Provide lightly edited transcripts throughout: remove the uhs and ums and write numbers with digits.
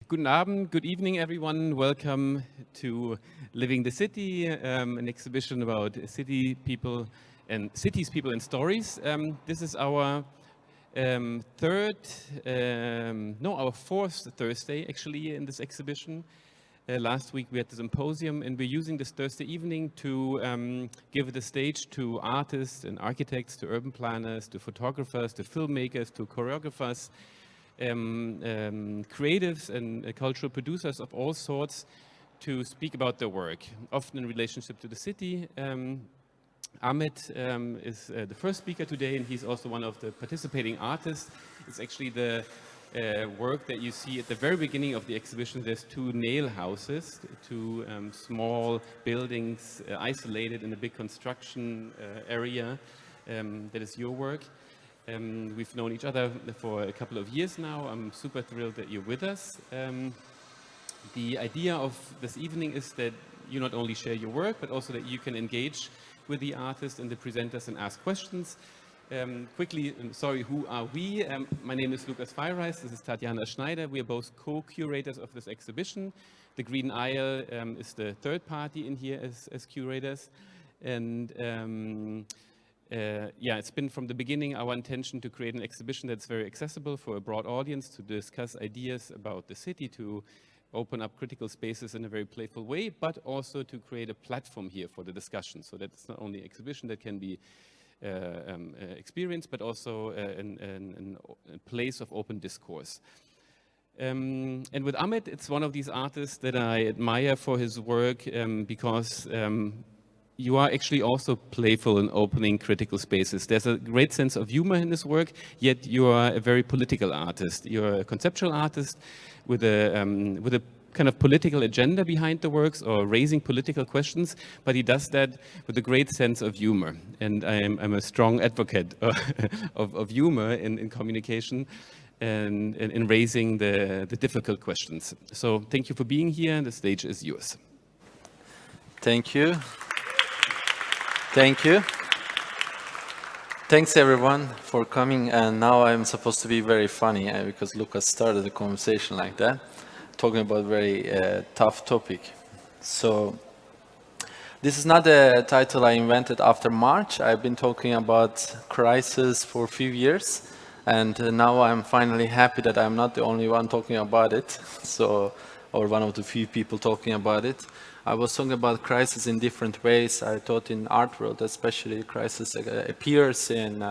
Guten Abend, good evening everyone. Welcome to Living the City, an exhibition about city people and cities, people and stories. This is our our fourth Thursday actually in this exhibition. Last week we had the symposium, and we're using this Thursday evening to give the stage to artists and architects, to urban planners, to photographers, to filmmakers, to choreographers, creatives and cultural producers of all sorts to speak about their work, often in relationship to the city. Ahmet is the first speaker today, and he's also one of the participating artists. It's actually the work that you see at the very beginning of the exhibition. There's two nail houses, two small buildings isolated in a big construction area. That is your work. We've known each other for a couple of years now. I'm super thrilled that you're with us. The idea of this evening is that you not only share your work, but also that you can engage with the artists and the presenters and ask questions. Quickly, sorry, who are we? My name is Lukas Feireis, this is Tatjana Schneider. We are both co-curators of this exhibition. The Green Isle is the third party in here as curators. And it's been from the beginning our intention to create an exhibition that's very accessible for a broad audience, to discuss ideas about the city, to open up critical spaces in a very playful way, but also to create a platform here for the discussion, so that it's not only an exhibition that can be experienced, but also a place of open discourse. And with Ahmet, it's one of these artists that I admire for his work because you are actually also playful in opening critical spaces. There's a great sense of humor in this work, yet you are a very political artist. You're a conceptual artist with a kind of political agenda behind the works, or raising political questions, but he does that with a great sense of humor. And I'm a strong advocate of humor in communication and in raising the difficult questions. So thank you for being here. The stage is yours. Thank you. Thank you. Thanks everyone for coming, and now I'm supposed to be very funny because Lucas started the conversation like that, talking about a very tough topic. So this is not a title I invented after March. I've been talking about crisis for a few years, and now I'm finally happy that I'm not the only one talking about it, or one of the few people talking about it. I was talking about crisis in different ways. I thought in art world, especially, crisis appears in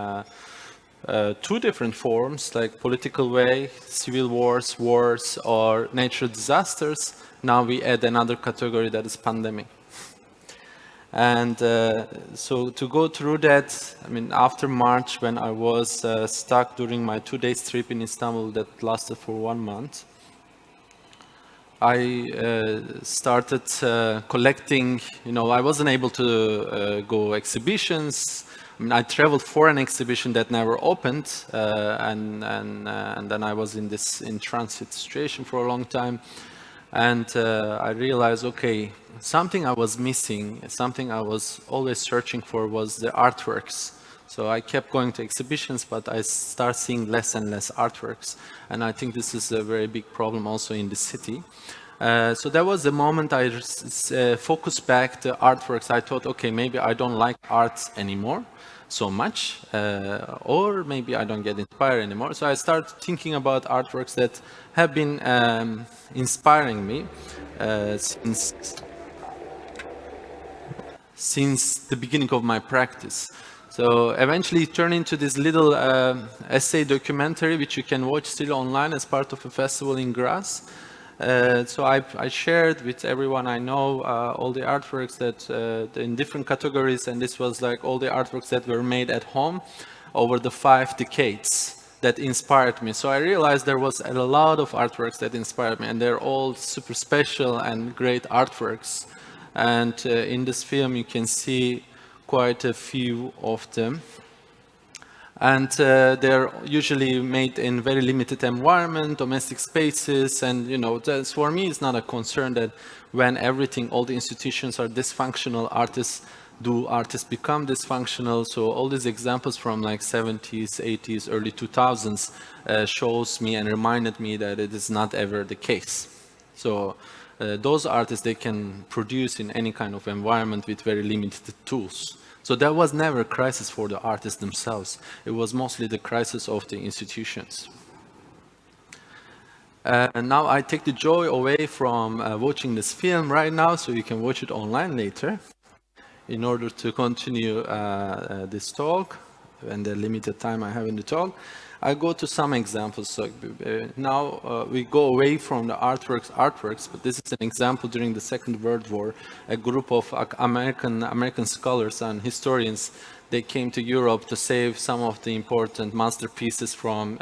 two different forms, like political way, civil wars, or natural disasters. Now we add another category, that is pandemic. And so to go through that, I mean, after March, when I was stuck during my 2-day trip in Istanbul that lasted for 1 month, I started collecting, I wasn't able to go exhibitions. I mean, I traveled for an exhibition that never opened, and then I was in transit situation for a long time. And I realized, okay, something I was missing, something I was always searching for was the artworks. So I kept going to exhibitions, but I start seeing less and less artworks. And I think this is a very big problem also in the city. So that was the moment I focused back the artworks. I thought, okay, maybe I don't like art anymore so much, or maybe I don't get inspired anymore. So I started thinking about artworks that have been inspiring me since the beginning of my practice. So eventually it turned into this little essay documentary, which you can watch still online as part of a festival in Graz. So I shared with everyone I know all the artworks that in different categories, and this was like all the artworks that were made at home over the 5 decades that inspired me. So I realized there was a lot of artworks that inspired me, and they're all super special and great artworks. And in this film you can see quite a few of them. And they're usually made in very limited environment, domestic spaces, and that's, for me, it's not a concern that when all the institutions are dysfunctional, artists do artists become dysfunctional? So all these examples from like 70s, 80s, early 2000s shows me and reminded me that it is not ever the case. So those artists, they can produce in any kind of environment with very limited tools. So that was never a crisis for the artists themselves. It was mostly the crisis of the institutions. And now I take the joy away from watching this film right now, so you can watch it online later. In order to continue this talk and the limited time I have in the talk, I go to some examples. So now we go away from the artworks, but this is an example during the Second World War. A group of American scholars and historians, they came to Europe to save some of the important masterpieces from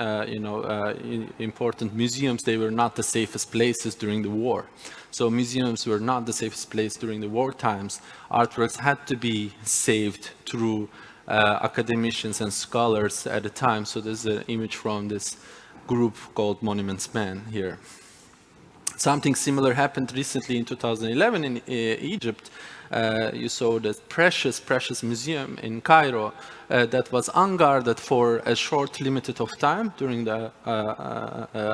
important museums. They were not the safest places during the war. So museums were not the safest place during the war times. Artworks had to be saved through academicians and scholars at the time. So there's an image from this group called Monuments Men here. Something similar happened recently in 2011 in Egypt. You saw the precious museum in Cairo that was unguarded for a short limited of time during the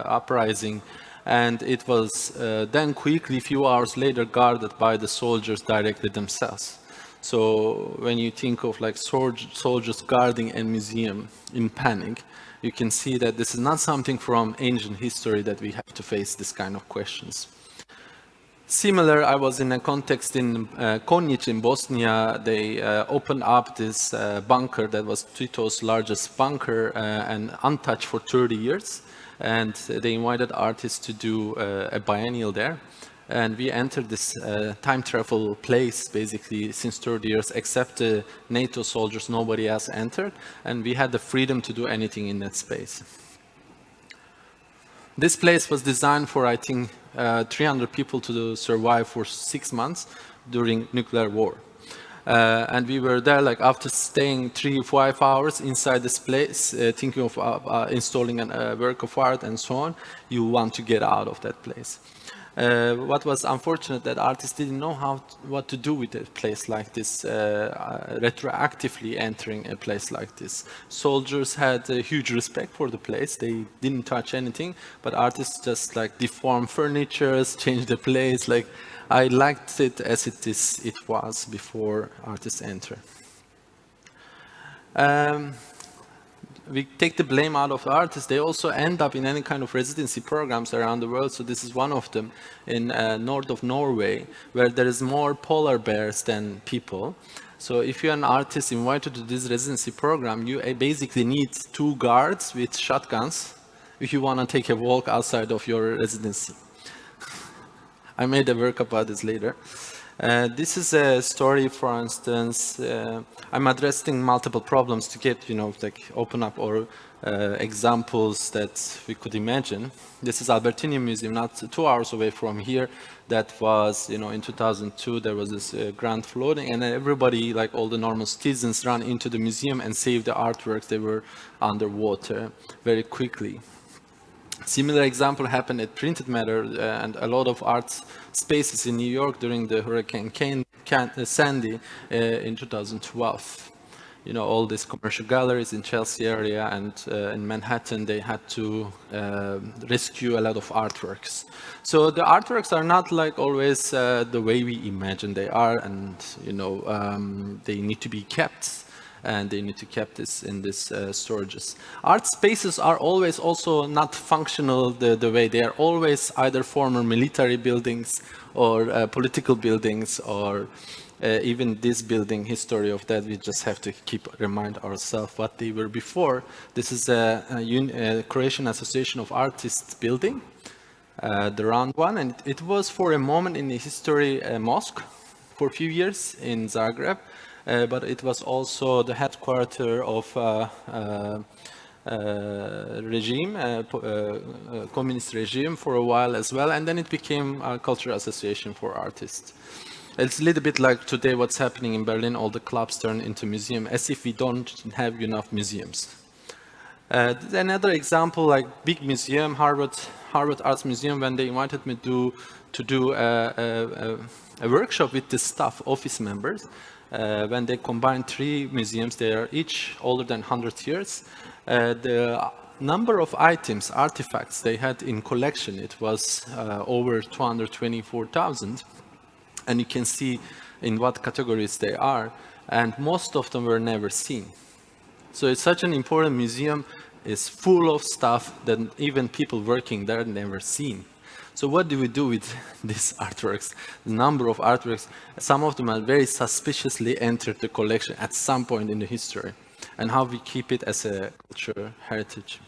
uprising. And it was then quickly, few hours later, guarded by the soldiers directly themselves. So when you think of like soldiers guarding a museum in panic, you can see that this is not something from ancient history that we have to face this kind of questions. Similar, I was in a context in Konjic in Bosnia. They opened up this bunker that was Tito's largest bunker and untouched for 30 years. And they invited artists to do a biennial there. And we entered this time travel place basically since 30 years, except the NATO soldiers, nobody else entered. And we had the freedom to do anything in that space. This place was designed for, I think, 300 people to survive for 6 months during nuclear war. And we were there like after staying 3-5 hours inside this place, thinking of installing a work of art and so on, you want to get out of that place. What was unfortunate that artists didn't know what to do with a place like this, retroactively entering a place like this. Soldiers had a huge respect for the place. They didn't touch anything, but artists just like deform furniture, change the place. Like I liked it as it was before artists enter. We take the blame out of the artists. They also end up in any kind of residency programs around the world. So this is one of them in north of Norway, where there is more polar bears than people. So if you're an artist invited to this residency program, you basically need 2 guards with shotguns if you want to take a walk outside of your residency. I made a work about this later. This is a story, for instance. I'm addressing multiple problems to get, like open up or examples that we could imagine. This is Albertini Museum, not 2 hours away from here. That was, in 2002, there was this grand flooding, and everybody, like all the normal citizens, ran into the museum and saved the artworks. They were underwater very quickly. Similar example happened at Printed Matter and a lot of art spaces in New York during the Hurricane Sandy in 2012. All these commercial galleries in Chelsea area and in Manhattan, they had to rescue a lot of artworks. So the artworks are not like always the way we imagine they are, and they need to be kept. And they need to keep this in these storages. Art spaces are always also not functional the way they are always either former military buildings or political buildings or even this building history of that. We just have to remind ourselves what they were before. This is a Croatian Association of Artists building, the round one, and it was for a moment in the history a mosque for a few years in Zagreb. But it was also the headquarters of communist regime for a while as well, and then it became a cultural association for artists. It's a little bit like today what's happening in Berlin, all the clubs turn into museums, as if we don't have enough museums. Another example, like big museum, Harvard Arts Museum, when they invited me to do a workshop with the staff, office members, when they combined 3 museums, they are each older than 100 years. The number of items, artifacts they had in collection, it was over 224,000. And you can see in what categories they are, and most of them were never seen. So it's such an important museum, it's full of stuff that even people working there never seen. So what do we do with these artworks? The number of artworks, some of them are very suspiciously entered the collection at some point in the history, and how we keep it as a cultural heritage.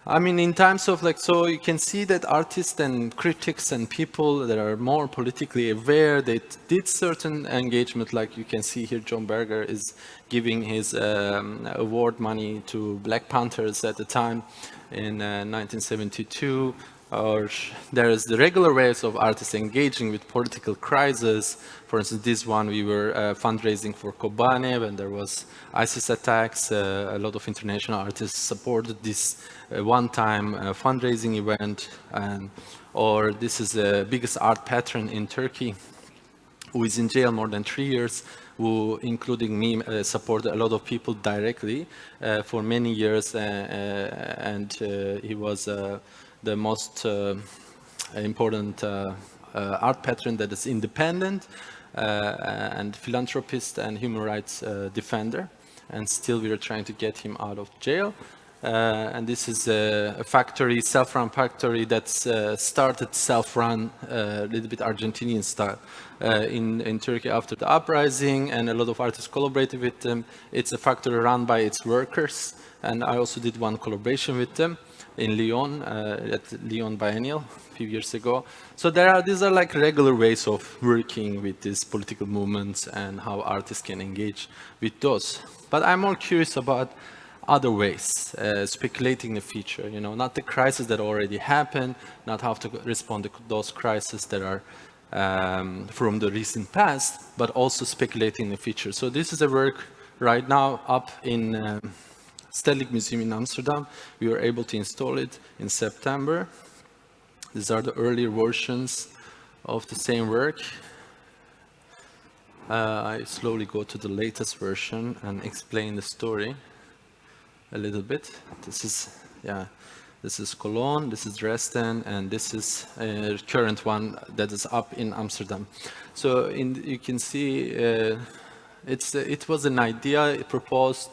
I mean, in times of like, so you can see that artists and critics and people that are more politically aware, they did certain engagement, like you can see here, John Berger is giving his award money to Black Panthers at the time in 1972. Or there is the regular ways of artists engaging with political crises. For instance, this one we were fundraising for Kobane when there was ISIS attacks. A lot of international artists supported this one-time fundraising event. Or this is the biggest art patron in Turkey, who is in jail more than 3 years, who, including me, supported a lot of people directly for many years, and he was the most important art patron that is independent and philanthropist and human rights defender, and still we are trying to get him out of jail. And this is a factory, self-run factory that's started self-run, a little bit Argentinian style, in Turkey after the uprising, and a lot of artists collaborated with them. It's a factory run by its workers, and I also did one collaboration with them in Lyon, at Lyon Biennial a few years ago. So these are like regular ways of working with these political movements and how artists can engage with those. But I'm more curious about other ways, speculating the future, you know, not the crises that already happened, not how to respond to those crises that are from the recent past, but also speculating the future. So this is a work right now up in Stedelijk Museum in Amsterdam. We were able to install it in September. These are the earlier versions of the same work. I slowly go to the latest version and explain the story a little bit. This is Cologne, this is Dresden, and this is a current one that is up in Amsterdam. So you can see it was an idea proposed,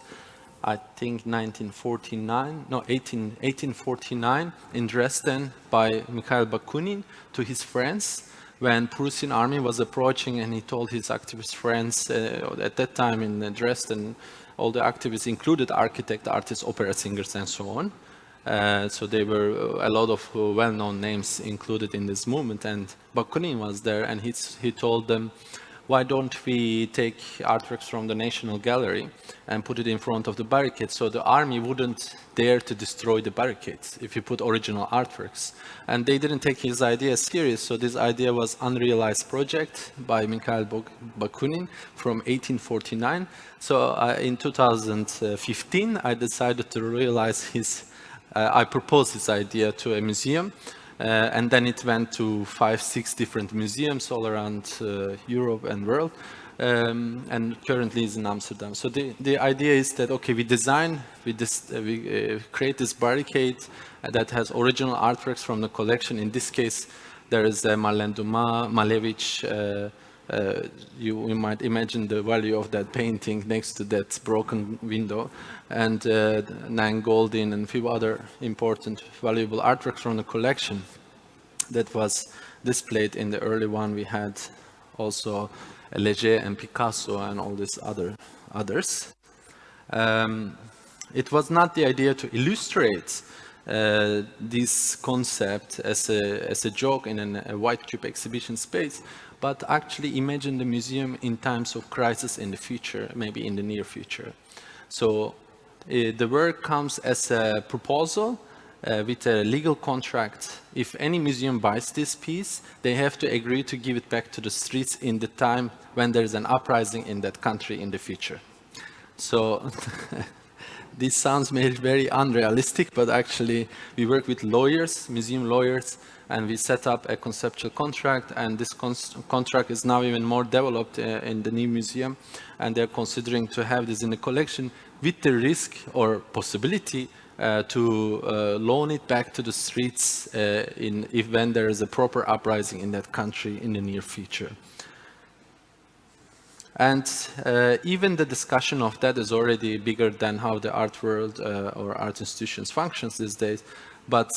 I think 1849 in Dresden by Mikhail Bakunin to his friends when Prussian army was approaching, and he told his activist friends at that time in Dresden, all the activists included architects, artists, opera singers, and so on. So there were a lot of well-known names included in this movement, and Bakunin was there, and he told them, why don't we take artworks from the National Gallery and put it in front of the barricades so the army wouldn't dare to destroy the barricades if you put original artworks. And they didn't take his idea serious, so this idea was unrealized project by Mikhail Bakunin from 1849. So in 2015, I decided to realize I proposed this idea to a museum. And then it went to 5-6 different museums all around Europe and world, and currently is in Amsterdam. So the idea is that, okay, we create this barricade that has original artworks from the collection. In this case, there is Marlene Dumas, Malevich. You might imagine the value of that painting next to that broken window, and Nan Goldin and a few other important, valuable artworks from the collection that was displayed in the early one. We had also Léger and Picasso and all these others. It was not the idea to illustrate this concept as a joke in a white cube exhibition space, but actually imagine the museum in times of crisis in the future, maybe in the near future. So the work comes as a proposal with a legal contract. If any museum buys this piece, they have to agree to give it back to the streets in the time when there is an uprising in that country in the future. So this sounds very unrealistic, but actually we work with lawyers, museum lawyers, and we set up a conceptual contract, and this contract is now even more developed in the new museum, and they're considering to have this in the collection with the risk or possibility to loan it back to the streets when there is a proper uprising in that country in the near future. And even the discussion of that is already bigger than how the art world or art institutions functions these days. But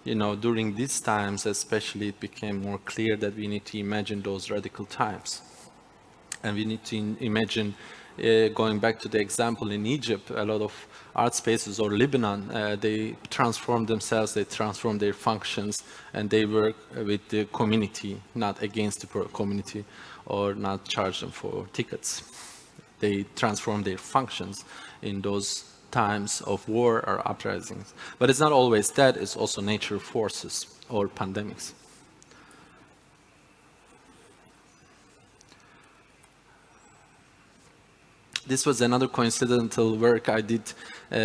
you know, during these times especially, it became more clear that we need to imagine those radical times. And we need to imagine, going back to the example in Egypt, a lot of art spaces, or Lebanon, they transform themselves, they transform their functions, and they work with the community, not against the community, or not charge them for tickets. They transform their functions in those times of war or uprisings. But it's not always that, it's also nature forces or pandemics. This was another coincidental work I did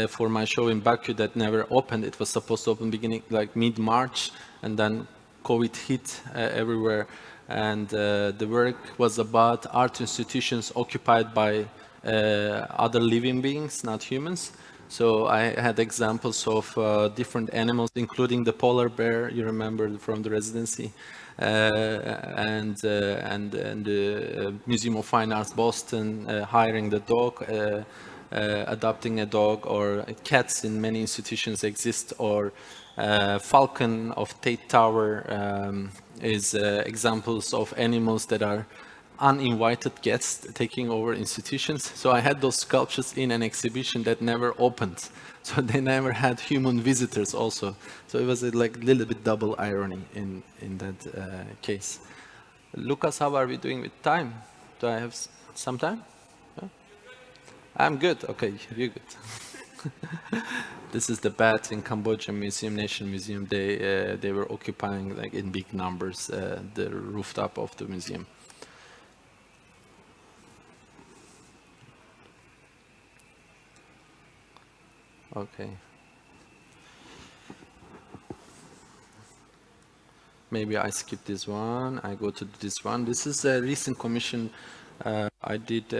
for my show in Baku that never opened. It was supposed to open beginning like mid-March, and then COVID hit everywhere. And the work was about art institutions occupied by other living beings, not humans. So I had examples of different animals, including the polar bear, you remember from the residency, and the Museum of Fine Arts Boston hiring the dog, adopting a dog, or cats in many institutions exist, or falcon of Tate Tower is examples of animals that are uninvited guests taking over institutions. So I had those sculptures in an exhibition that never opened. So they never had human visitors also. So it was a little bit double irony in that case. Lucas, how are we doing with time? Do I have some time? Yeah? I'm good. Okay, you're good. This is the bat in Cambodia Museum, Nation Museum. They were occupying like in big numbers the rooftop of the museum. Okay. Maybe I skip this one. I go to this one. This is a recent commission I did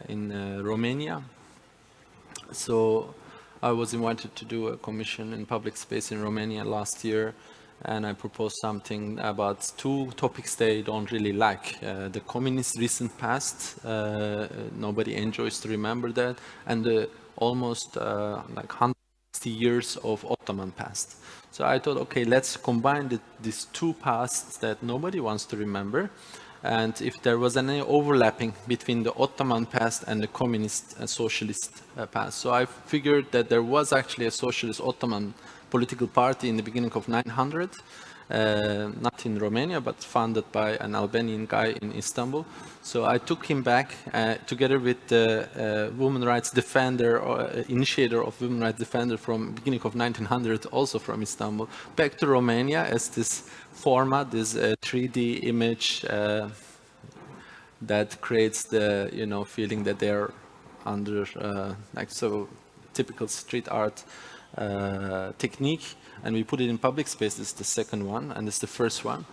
in Romania. So I was invited to do a commission in public space in Romania last year, and I proposed something about two topics they don't really like. The communist recent past, nobody enjoys to remember that, and the almost like 160 years of Ottoman past. So I thought, okay, let's combine these two pasts that nobody wants to remember, and if there was any overlapping between the Ottoman past and the communist and socialist past. So I figured that there was actually a socialist Ottoman political party in the beginning of 900, not in Romania, but founded by an Albanian guy in Istanbul. So I took him back together with the women rights defender, or initiator of women rights defender from beginning of 1900, also from Istanbul, back to Romania as this format, this 3D image that creates the feeling that they're under like so typical street art technique, and we put it in public space. This is the second one, and this is the first one.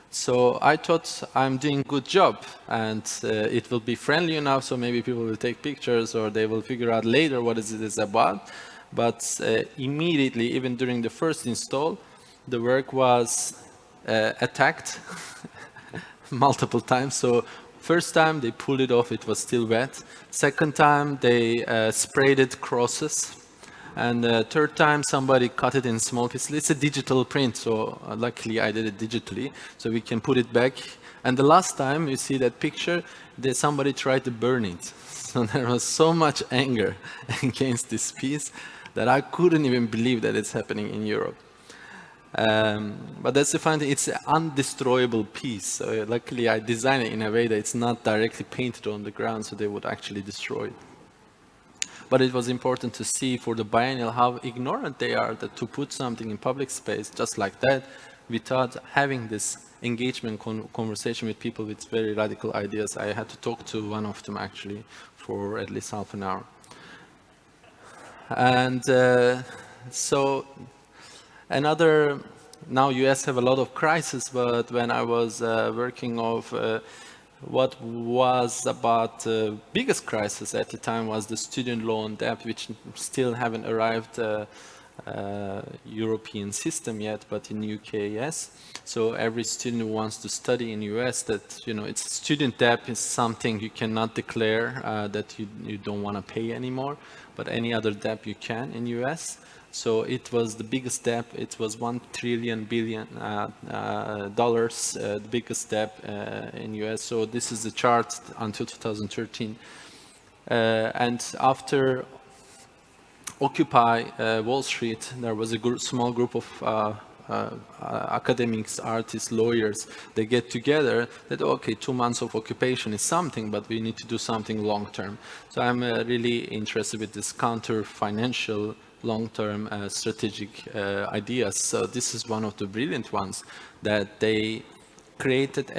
So I thought I'm doing a good job, and it will be friendly enough, so maybe people will take pictures or they will figure out later what it is about. But immediately, even during the first install, the work was attacked multiple times. So first time they pulled it off, it was still wet. Second time they sprayed it crosses. And third time somebody cut it in small pieces. It's a digital print, so luckily I did it digitally, so we can put it back. And the last time you see that picture, somebody tried to burn it. So there was so much anger against this piece that I couldn't even believe that it's happening in Europe. But that's the funny thing, it's an undestroyable piece. So luckily I designed it in a way that it's not directly painted on the ground, so they would actually destroy it. But it was important to see for the biennial how ignorant they are that to put something in public space just like that without having this engagement conversation with people with very radical ideas. I had to talk to one of them actually for at least half an hour. And so another, now US have a lot of crises, but when I was working of what was about the biggest crisis at the time was the student loan debt, which still haven't arrived European system yet, but in UK, yes. So every student who wants to study in US, that, you know, it's student debt is something you cannot declare that you don't want to pay anymore, but any other debt you can in US. So it was the biggest debt. It was $1 trillion dollars, the biggest debt in US. So this is the chart until 2013. And after Occupy Wall Street, there was a small group of academics, artists, lawyers. They get together that, okay, 2 months of occupation is something, but we need to do something long term. So I'm really interested with this counter-financial long-term strategic ideas. So this is one of the brilliant ones that they created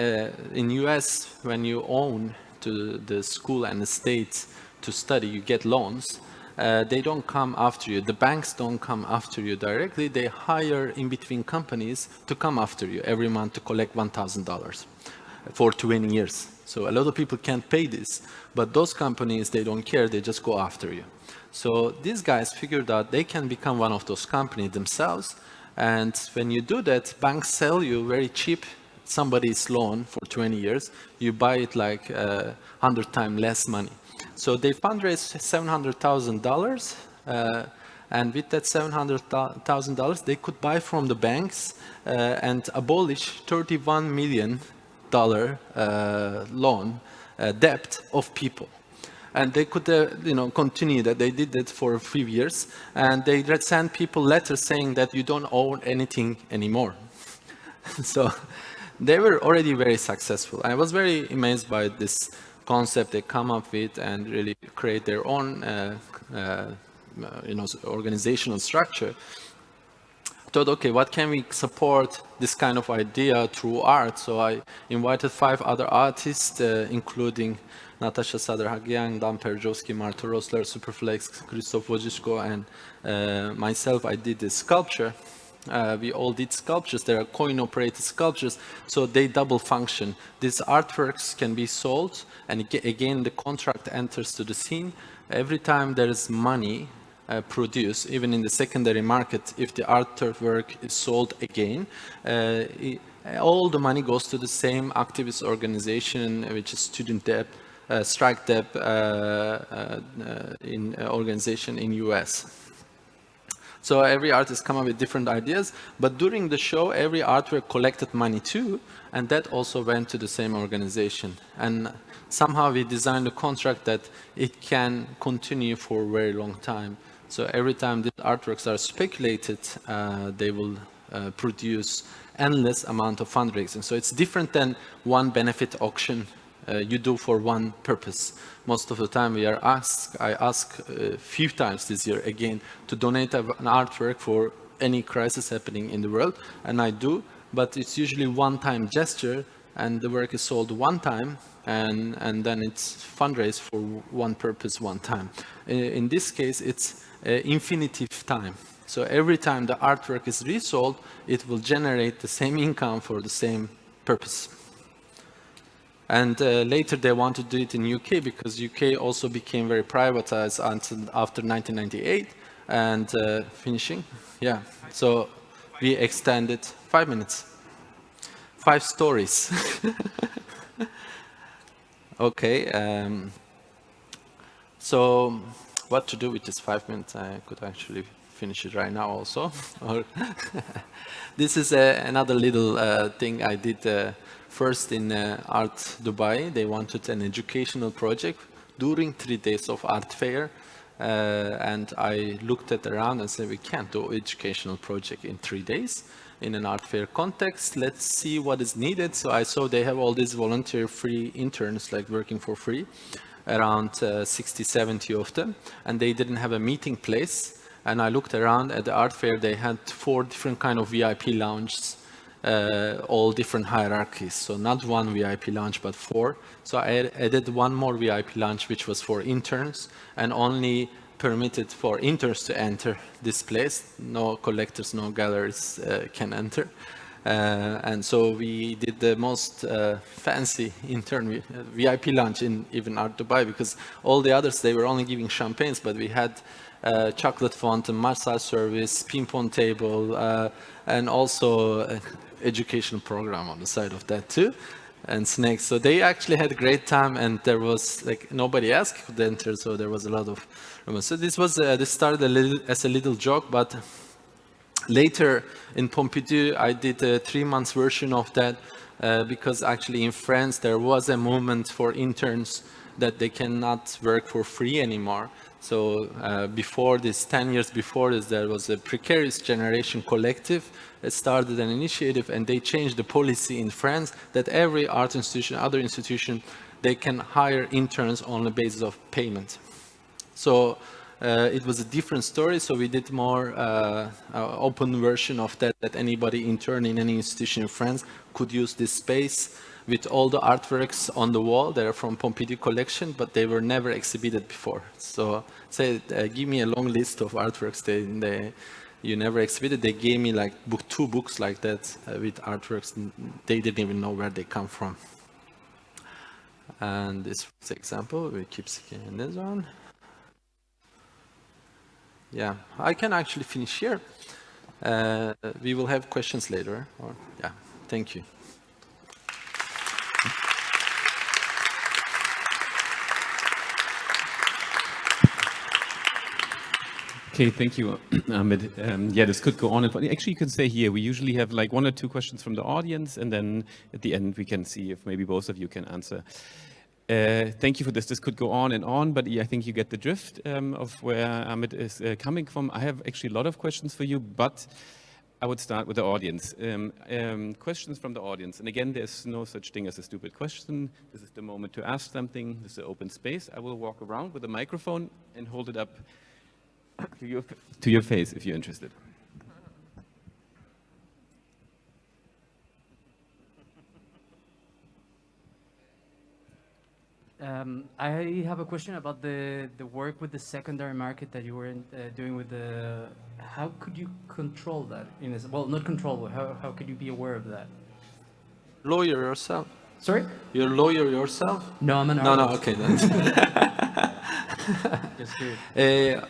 in US. When you own to the school and the state to study, you get loans. They don't come after you. The banks don't come after you directly. They hire in-between companies to come after you every month to collect $1,000 for 20 years. So a lot of people can't pay this, but those companies, they don't care. They just go after you. So these guys figured out they can become one of those companies themselves. And when you do that, banks sell you very cheap somebody's loan for 20 years. You buy it like 100 times less money. So they fundraised $700,000, and with that $700,000, they could buy from the banks and abolish $31 million loan debt of people. And they could, you know, continue that. They did that for a few years, and they sent people letters saying that you don't own anything anymore. So they were already very successful. I was very amazed by this concept they come up with and really create their own, you know, organizational structure. I thought, okay, what can we support this kind of idea through art? So I invited 5 other artists, including Natasha Sadarhagian, Dan Perjovski, Marta Rosler, Superflex, Krzysztof Wojcicko, and myself. I did this sculpture. We all did sculptures. They are coin-operated sculptures, so they double function. These artworks can be sold, and again, the contract enters to the scene. Every time there is money produced, even in the secondary market, if the artwork is sold again, all the money goes to the same activist organization, which is Student Debt, Strike Debt in organization in US. So every artist come up with different ideas, but during the show, every artwork collected money too, and that also went to the same organization. And somehow we designed a contract that it can continue for a very long time. So every time the artworks are speculated, they will produce endless amount of fundraising. So it's different than one benefit auction you do for one purpose. Most of the time I ask a few times this year again to donate an artwork for any crisis happening in the world, and I do, but it's usually one-time gesture, and the work is sold one time, and then it's fundraised for one purpose one time. In this case, it's infinitive time. So every time the artwork is resold, it will generate the same income for the same purpose. And later they want to do it in UK, because UK also became very privatized until after 1998. And finishing, yeah. So we extended 5 minutes, 5 stories. Okay. So what to do with this 5 minutes? I could actually finish it right now also. This is another little thing I did. First in Art Dubai, they wanted an educational project during 3 days of art fair. And I looked at around and said, we can't do educational project in 3 days in an art fair context. Let's see what is needed. So I saw they have all these volunteer free interns, like working for free, around 60, 70 of them. And they didn't have a meeting place. And I looked around at the art fair, they had 4 different kind of VIP lounges. All different hierarchies, so not one VIP lounge, but 4. So I added one more VIP lounge, which was for interns, and only permitted for interns to enter this place. No collectors, no galleries can enter. And so we did the most fancy intern VIP lunch in even Art Dubai, because all the others, they were only giving champagnes, but we had chocolate fountain, massage service, ping pong table, and also an educational program on the side of that too, and snacks. So they actually had a great time, and there was like nobody asked to enter, so there was a lot of rumors. So this was this started as a little joke, but later in Pompidou, I did a 3-month version of that because actually in France there was a movement for interns that they cannot work for free anymore. So before this, 10 years before this, there was a precarious generation collective that started an initiative, and they changed the policy in France that every art institution, other institution, they can hire interns on the basis of payment. So it was a different story, so we did more open version of that, that anybody intern in any institution in France could use this space with all the artworks on the wall. They're from Pompidou collection, but they were never exhibited before. So say, give me a long list of artworks you never exhibited. They gave me like 2 books like that with artworks. They didn't even know where they come from. And this was the example. We keep seeing this one. Yeah, I can actually finish here. We will have questions later. Or, yeah, thank you. Okay, thank you, Ahmed. Yeah, this could go on. And actually, you can stay here. We usually have like 1 or 2 questions from the audience, and then at the end we can see if maybe both of you can answer. Thank you for this. This could go on, but I think you get the drift of where Ahmed is coming from. I have actually a lot of questions for you, but I would start with the audience. Questions from the audience. And again, there's no such thing as a stupid question. This is the moment to ask something. This is an open space. I will walk around with a microphone and hold it up to your face if you're interested. I have a question about the work with the secondary market that you were doing with the. How could you control that? Well, not control, but how could you be aware of that? Lawyer yourself. Sorry? You're a lawyer yourself? No, I'm an artist. No, okay then.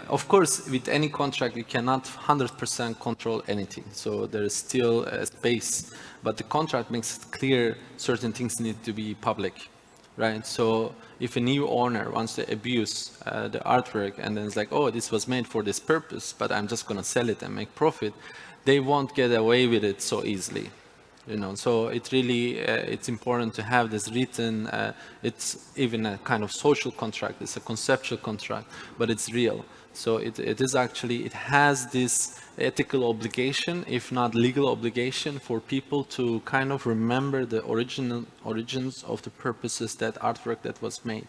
Of course, with any contract, you cannot 100% control anything. So there is still a space, but the contract makes it clear certain things need to be public, right? So if a new owner wants to abuse the artwork and then it's like, oh, this was made for this purpose, but I'm just going to sell it and make profit, they won't get away with it so easily. You know, so it really, it's important to have this written, it's even a kind of social contract, it's a conceptual contract, but it's real. So it is actually, it has this ethical obligation, if not legal obligation, for people to kind of remember the origins of the purposes, that artwork that was made.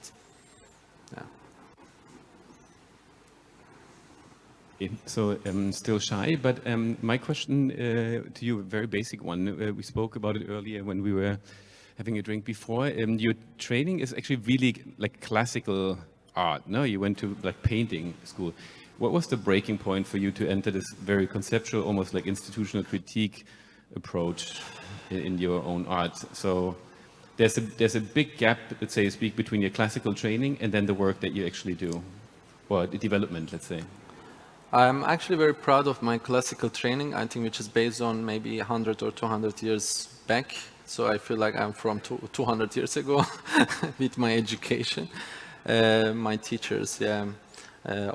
Yeah. So I'm still shy, but my question to you, a very basic one. We spoke about it earlier when we were having a drink before. Your training is actually really like classical art, no? You went to like painting school. What was the breaking point for you to enter this very conceptual, almost like institutional critique approach in your own art? So there's a big gap, let's say, between your classical training and then the work that you actually do, or the development, let's say. I'm actually very proud of my classical training, I think, which is based on maybe 100 or 200 years back. So I feel like I'm from 200 years ago with my education. My teachers,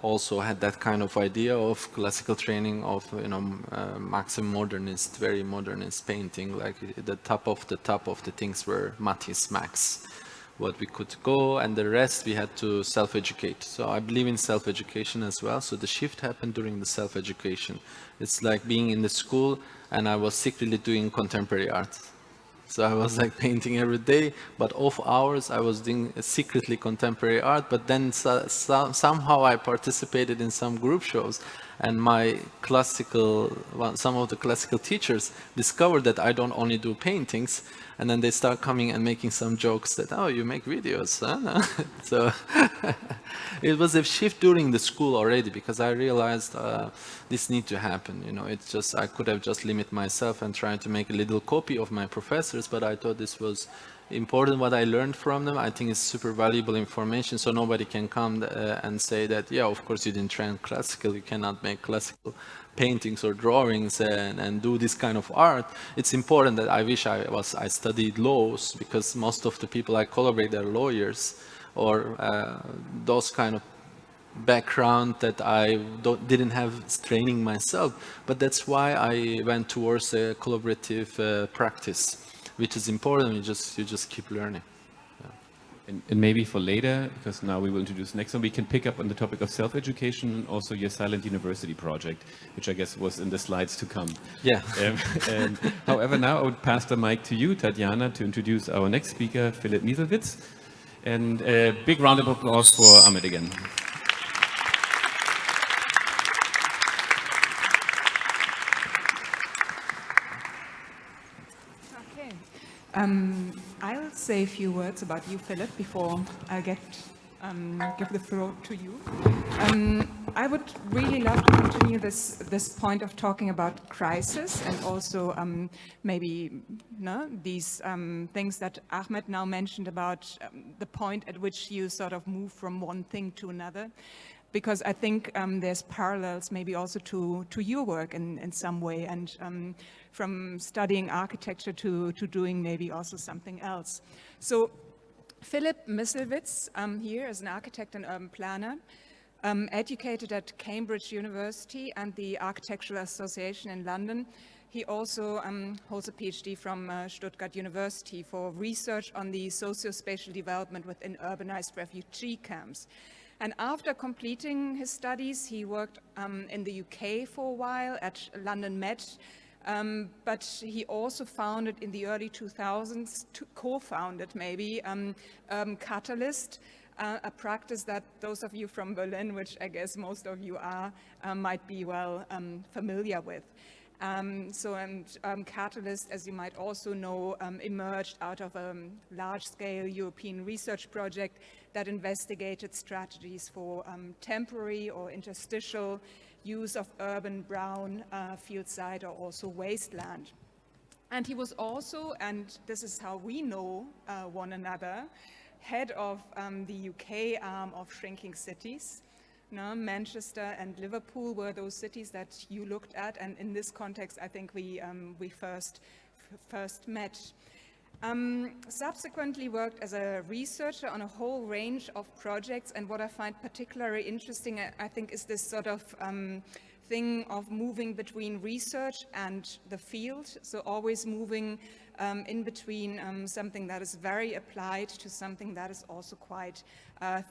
also had that kind of idea of classical training, of, you know, maximum modernist, very modernist painting, like the top of the things were Matisse, Max. What we could go, and the rest we had to self-educate. So I believe in self-education as well. So the shift happened during the self-education. It's like being in the school and I was secretly doing contemporary art. So I was like painting every day, but off hours I was doing secretly contemporary art, but then somehow I participated in some group shows And my some of the classical teachers discovered that I don't only do paintings, and then they start coming and making some jokes that, oh, you make videos, huh? No? So it was a shift during the school already, because I realized this need to happen. You know, it's just, I could have just limit myself and try to make a little copy of my professors, but I thought this was important what I learned from them. I think it's super valuable information, so nobody can come and say that, yeah, of course you didn't train classical, you cannot make classical paintings or drawings and do this kind of art. It's important that I wish I studied laws, because most of the people I collaborate are lawyers or those kind of background that I didn't have training myself, but that's why I went towards a collaborative practice, which is important. You just keep learning. And maybe for later, because now we will introduce next one, we can pick up on the topic of self-education and also your Silent University project, which I guess was in the slides to come. Yeah. However, now I would pass the mic to you, Tatjana, to introduce our next speaker, Philipp Misselwitz. And a big round of applause for Ahmet again. I'll say a few words about you, Philipp, before I give the floor to you. I would really love to continue this point of talking about crisis, and also maybe these things that Ahmet now mentioned about the point at which you sort of move from one thing to another. Because I think there's parallels maybe also to your work in some way, and from studying architecture to doing maybe also something else. So Philipp Misselwitz here is an architect and urban planner, educated at Cambridge University and the Architectural Association in London. He also holds a PhD from Stuttgart University for research on the socio-spatial development within urbanized refugee camps. And after completing his studies, he worked in the UK for a while at London Met, but he also founded in the early 2000s, co-founded maybe, Catalyst, a practice that those of you from Berlin, which I guess most of you are, might be well familiar with. Catalyst, as you might also know, emerged out of a large-scale European research project that investigated strategies for temporary or interstitial use of urban brown fieldside or also wasteland. And he was also, and this is how we know one another, head of the UK arm of Shrinking Cities. Manchester and Liverpool were those cities that you looked at, and in this context I think we first met. Subsequently worked as a researcher on a whole range of projects, and what I find particularly interesting, I think, is this sort of thing of moving between research and the field, so always moving in between something that is very applied to something that is also quite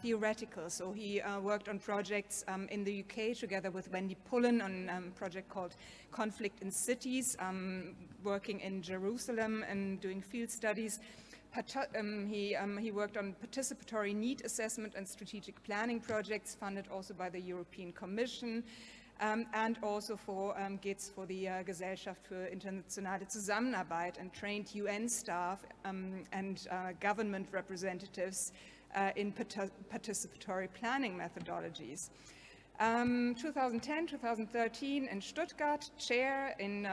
theoretical. So he worked on projects in the UK together with Wendy Pullen on a project called Conflict in Cities, working in Jerusalem and doing field studies. He worked on participatory need assessment and strategic planning projects funded also by the European Commission. And also for GITS, for the Gesellschaft für internationale Zusammenarbeit, and trained UN staff and government representatives in participatory planning methodologies. 2010, 2013 in Stuttgart, chair in,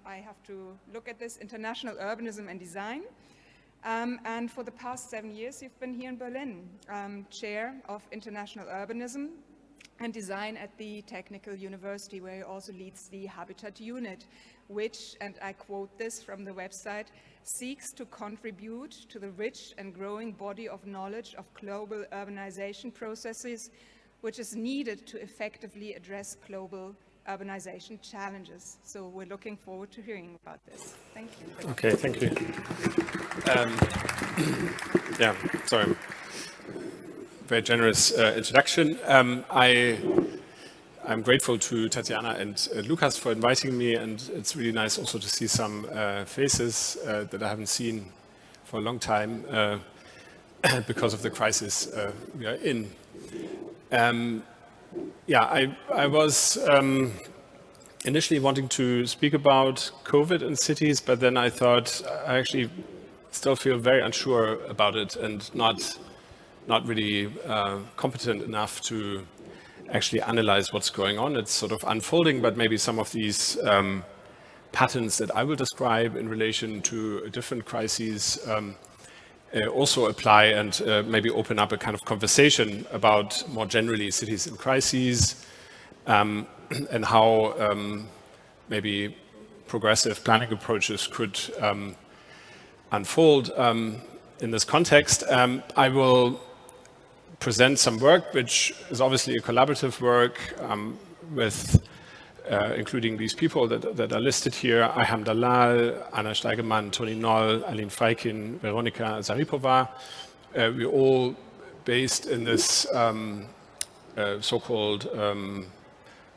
I have to look at this, International Urbanism and Design. And for the past 7 years, you've been here in Berlin, chair of International Urbanism and Design at the Technical University, where he also leads the Habitat Unit, which, and I quote this from the website, seeks to contribute to the rich and growing body of knowledge of global urbanization processes, which is needed to effectively address global urbanization challenges. So we're looking forward to hearing about this. Thank you. Okay, thank you. Yeah, sorry. Very generous introduction. I'm grateful to Tatjana and Lukas for inviting me, and it's really nice also to see some faces that I haven't seen for a long time because of the crisis we are in. Yeah, I was initially wanting to speak about COVID in cities, but then I thought I actually still feel very unsure about it and not really competent enough to actually analyze what's going on. It's sort of unfolding, but maybe some of these patterns that I will describe in relation to different crises also apply and maybe open up a kind of conversation about more generally cities in crises and how maybe progressive planning approaches could unfold in this context. I will present some work which is obviously a collaborative work with including these people that are listed here: Ayham Dalal, Anna Steigemann, Toni Noll, Aline Freikin, Veronika Zaripova. We're all based in this so-called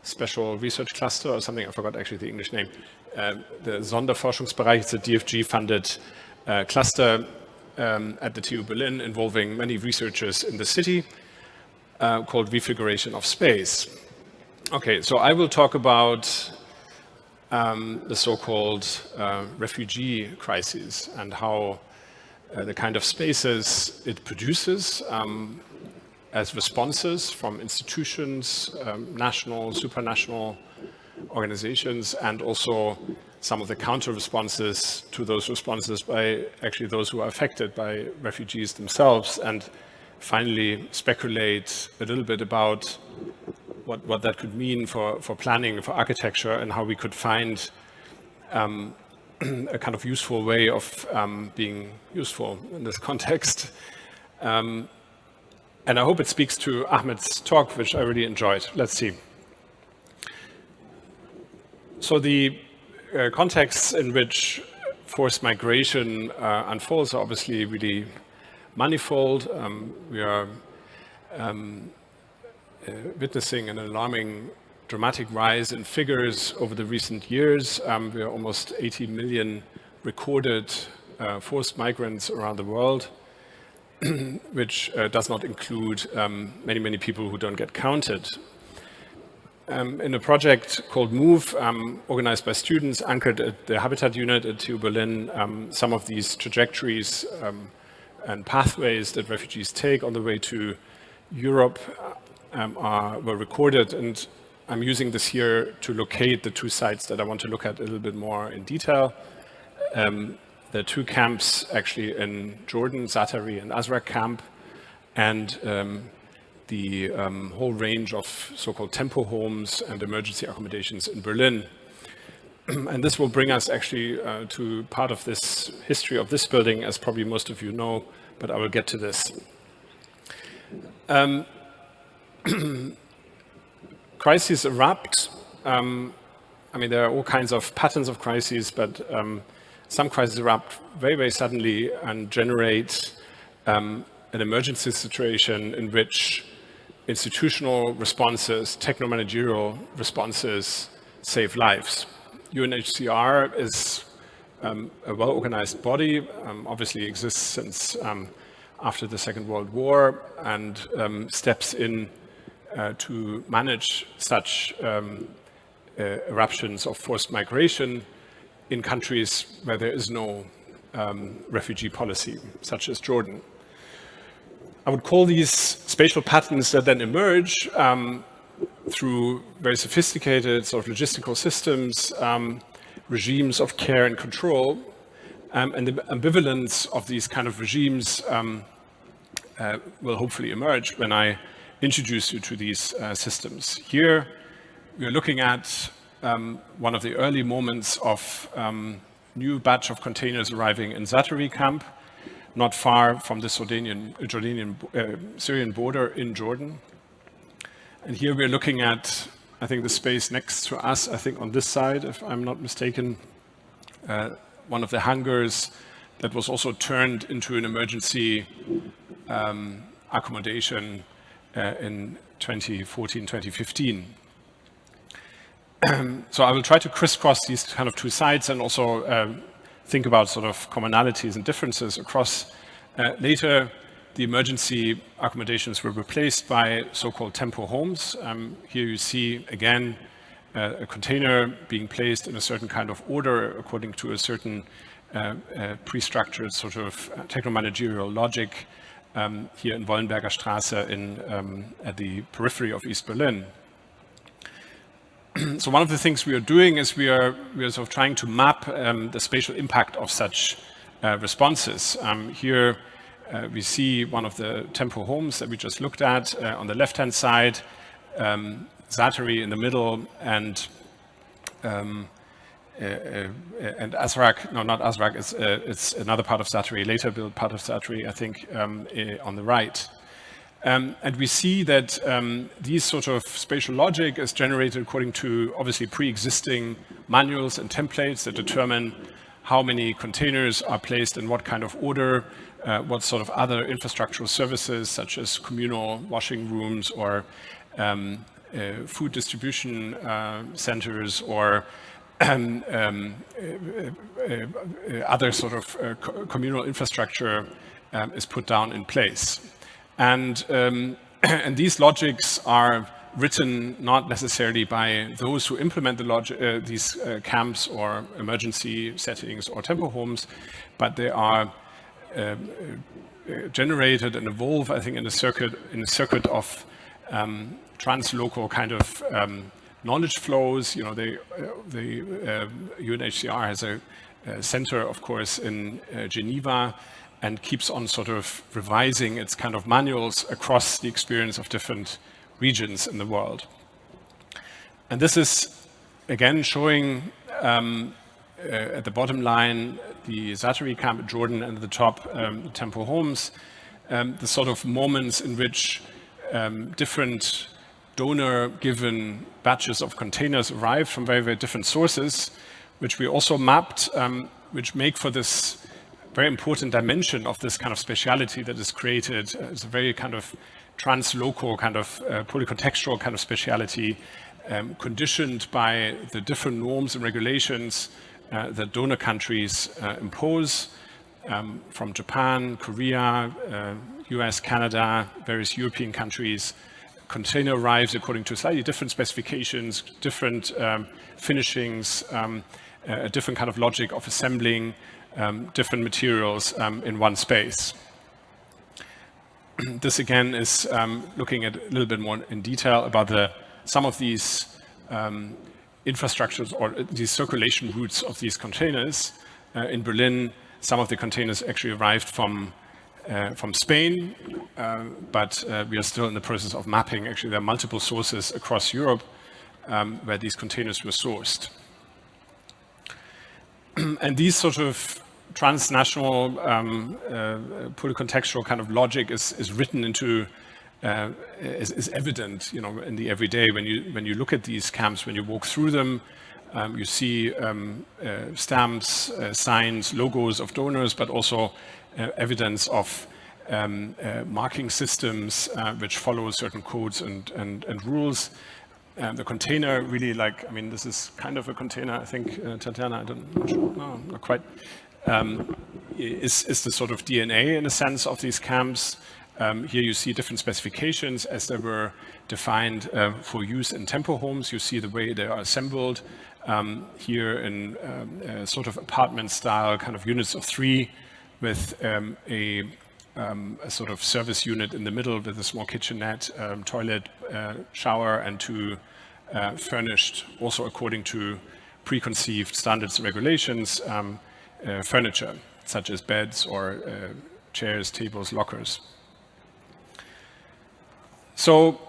special research cluster or something. I forgot actually the English name. The Sonderforschungsbereich is a DFG-funded cluster at the TU Berlin involving many researchers in the city called Refiguration of Space. Okay, so I will talk about the so-called refugee crisis and how the kind of spaces it produces as responses from institutions, national, supranational organizations, and also some of the counter responses to those responses by actually those who are affected by refugees themselves, and finally speculate a little bit about what that could mean for planning, for architecture, and how we could find a kind of useful way of being useful in this context. And I hope it speaks to Ahmed's talk, which I really enjoyed. Let's see. So the contexts in which forced migration unfolds are obviously really manifold. We are witnessing an alarming, dramatic rise in figures over the recent years. We are almost 80 million recorded forced migrants around the world, which does not include many people who don't get counted. In a project called MOVE, organized by students anchored at the Habitat Unit at TU Berlin, some of these trajectories and pathways that refugees take on the way to Europe were recorded, and I'm using this here to locate the two sites that I want to look at a little bit more in detail. There are two camps actually in Jordan, Zaatari and Azraq camp, and the whole range of so-called tempo homes and emergency accommodations in Berlin. And this will bring us actually to part of this history of this building, as probably most of you know, but I will get to this. Crises erupt. I mean, there are all kinds of patterns of crises, but some crises erupt very suddenly and generate an emergency situation in which institutional responses, techno-managerial responses save lives. UNHCR is a well-organized body, obviously exists since after the Second World War, and steps in to manage such eruptions of forced migration in countries where there is no refugee policy, such as Jordan. I would call these spatial patterns that then emerge through very sophisticated sort of logistical systems, regimes of care and control, and the ambivalence of these kind of regimes will hopefully emerge when I introduce you to these systems. Here, we are looking at one of the early moments of new batch of containers arriving in Zaatari camp, not far from the Syrian border in Jordan. And here we're looking at, I think, the space next to us, I think on this side, if I'm not mistaken, one of the hangars that was also turned into an emergency accommodation in 2014, 2015. So I will try to crisscross these kind of two sides and also think about sort of commonalities and differences across. Later, the emergency accommodations were replaced by so-called tempo homes. Here you see, again, a container being placed in a certain kind of order according to a certain pre-structured sort of techno-managerial logic here in Wollenberger Straße at the periphery of East Berlin. So one of the things we are doing is we are sort of trying to map the spatial impact of such responses. Here we see one of the tempo homes that we just looked at on the left-hand side, Zaatari in the middle, and Azraq, no, not Azraq, it's another part of Zaatari, later built part of Zaatari, I think, on the right. And we see that these sort of spatial logic is generated according to obviously pre-existing manuals and templates that determine how many containers are placed in what kind of order, what sort of other infrastructural services such as communal washing rooms or food distribution centers or other sort of communal infrastructure is put down in place. And these logics are written not necessarily by those who implement the these camps or emergency settings or tempo homes, but they are generated and evolve, I think, in a circuit of translocal kind of knowledge flows. You know, the UNHCR has a center, of course, in Geneva, and keeps on sort of revising its kind of manuals across the experience of different regions in the world. And this is, again, showing at the bottom line the Zaatari camp in Jordan, and at the top the tempo homes, the sort of moments in which different donor-given batches of containers arrive from very, very different sources, which we also mapped, which make for this very important dimension of this kind of speciality that is created. It's a very kind of translocal, kind of polycontextual kind of speciality, conditioned by the different norms and regulations that donor countries impose, from Japan, Korea, US, Canada, various European countries. Container arrives according to slightly different specifications, different finishings, a different kind of logic of assembling different materials in one space. This again is looking at a little bit more in detail about some of these infrastructures or these circulation routes of these containers. In Berlin, some of the containers actually arrived from Spain, but we are still in the process of mapping. Actually, there are multiple sources across Europe where these containers were sourced. And these sort of transnational polycontextual kind of logic is written into, is evident, you know, in the everyday. When you look at these camps, when you walk through them, you see stamps, signs, logos of donors, but also evidence of marking systems which follow certain codes and rules. The container really, like, I mean, this is kind of a container, I think, Tatiana, I'm not sure, no, not quite, is the sort of DNA in a sense of these camps. Here you see different specifications as they were defined for use in tempo homes. You see the way they are assembled here in sort of apartment style kind of units of 3 with a sort of service unit in the middle with a small kitchenette, toilet, shower, and 2 furnished, also according to preconceived standards and regulations, furniture, such as beds or chairs, tables, lockers. So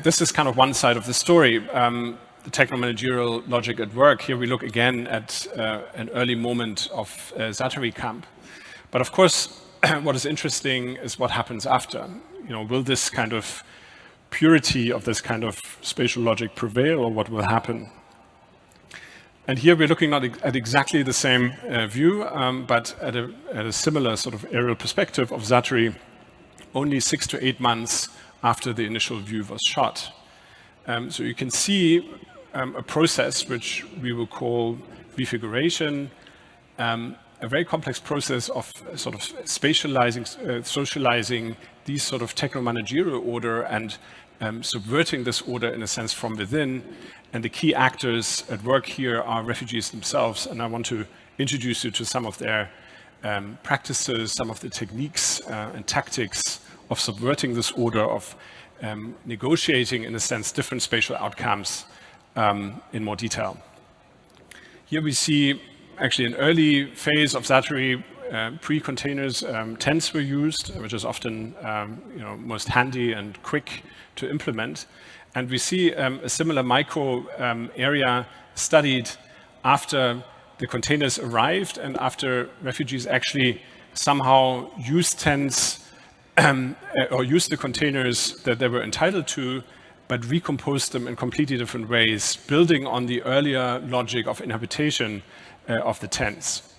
this is kind of one side of the story, the techno-managerial logic at work. Here we look again at an early moment of Zaatari camp. But of course, what is interesting is what happens after. You know, will this kind of purity of this kind of spatial logic prevail, or what will happen? And here we're looking not at exactly the same view, but at a similar sort of aerial perspective of Zaatari, only 6 to 8 months after the initial view was shot. So you can see a process which we will call refiguration, a very complex process of sort of spatializing, socializing these sort of techno-managerial order and subverting this order in a sense from within. And the key actors at work here are refugees themselves, and I want to introduce you to some of their practices, some of the techniques and tactics of subverting this order, of negotiating, in a sense, different spatial outcomes in more detail. Here we see actually an early phase of Zaatari pre-containers. Tents were used, which is often most handy and quick to implement. And we see a similar micro area studied after the containers arrived and after refugees actually somehow used tents or used the containers that they were entitled to, but recomposed them in completely different ways, building on the earlier logic of inhabitation of the tents.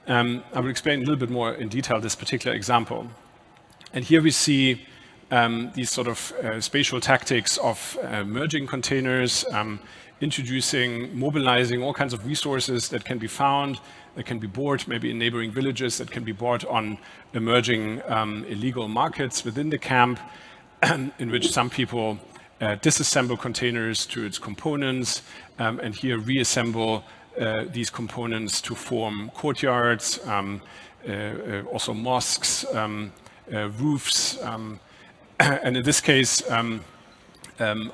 I will explain a little bit more in detail this particular example. And here we see these sort of spatial tactics of merging containers, introducing, mobilizing all kinds of resources that can be found, that can be bought maybe in neighboring villages, that can be bought on emerging illegal markets within the camp, in which some people disassemble containers to its components, and here reassemble these components to form courtyards, also mosques, roofs, and in this case,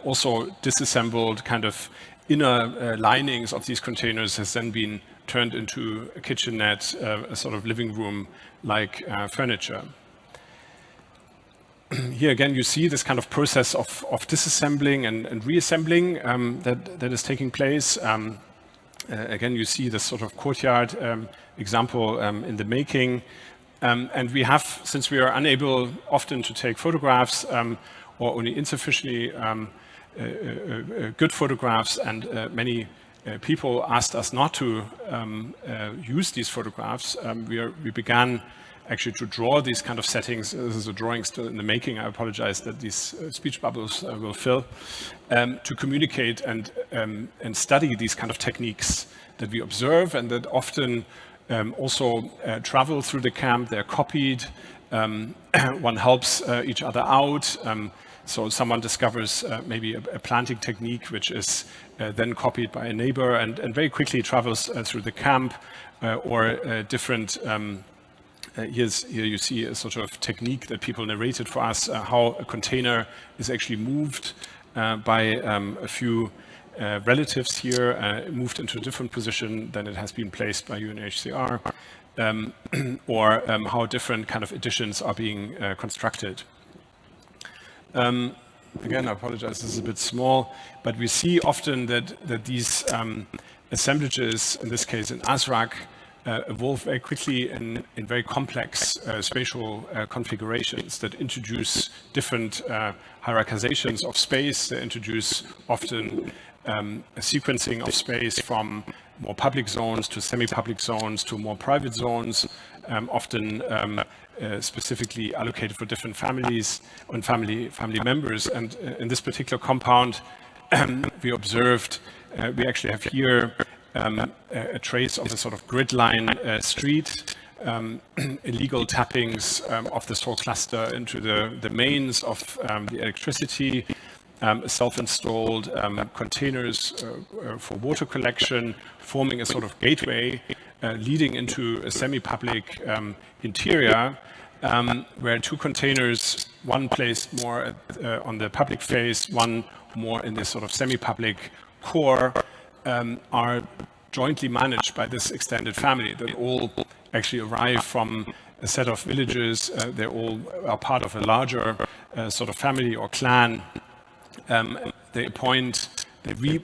also disassembled kind of inner linings of these containers has then been turned into a kitchenette, a sort of living room-like furniture. Here again, you see this kind of process of disassembling and reassembling that is taking place. Again, you see this sort of courtyard example in the making. And we have, since we are unable often to take photographs or only insufficiently good photographs, and many people asked us not to use these photographs, we began actually to draw these kind of settings. This is a drawing still in the making. I apologize that these speech bubbles will fill, to communicate and study these kind of techniques that we observe and that often also travel through the camp. They're copied. One helps each other out. So someone discovers maybe a planting technique, which is then copied by a neighbor and very quickly travels through the camp, or different. Here you see a sort of technique that people narrated for us, how a container is actually moved by a few relatives here, moved into a different position than it has been placed by UNHCR, or how different kind of additions are being constructed. Again, I apologize, this is a bit small, but we see often that these assemblages, in this case in Azraq, evolve very quickly in very complex spatial configurations that introduce different hierarchizations of space. They introduce often a sequencing of space from more public zones to semi-public zones to more private zones, often specifically allocated for different families and family members. And in this particular compound, we observed, we actually have here a trace of a sort of grid line street, illegal tappings of this whole cluster into the mains of the electricity, self-installed containers for water collection, forming a sort of gateway leading into a semi-public interior, where two containers, one placed more on the public face, one more in this sort of semi-public core, are jointly managed by this extended family that all actually arrive from a set of villages. They all are part of a larger sort of family or clan. They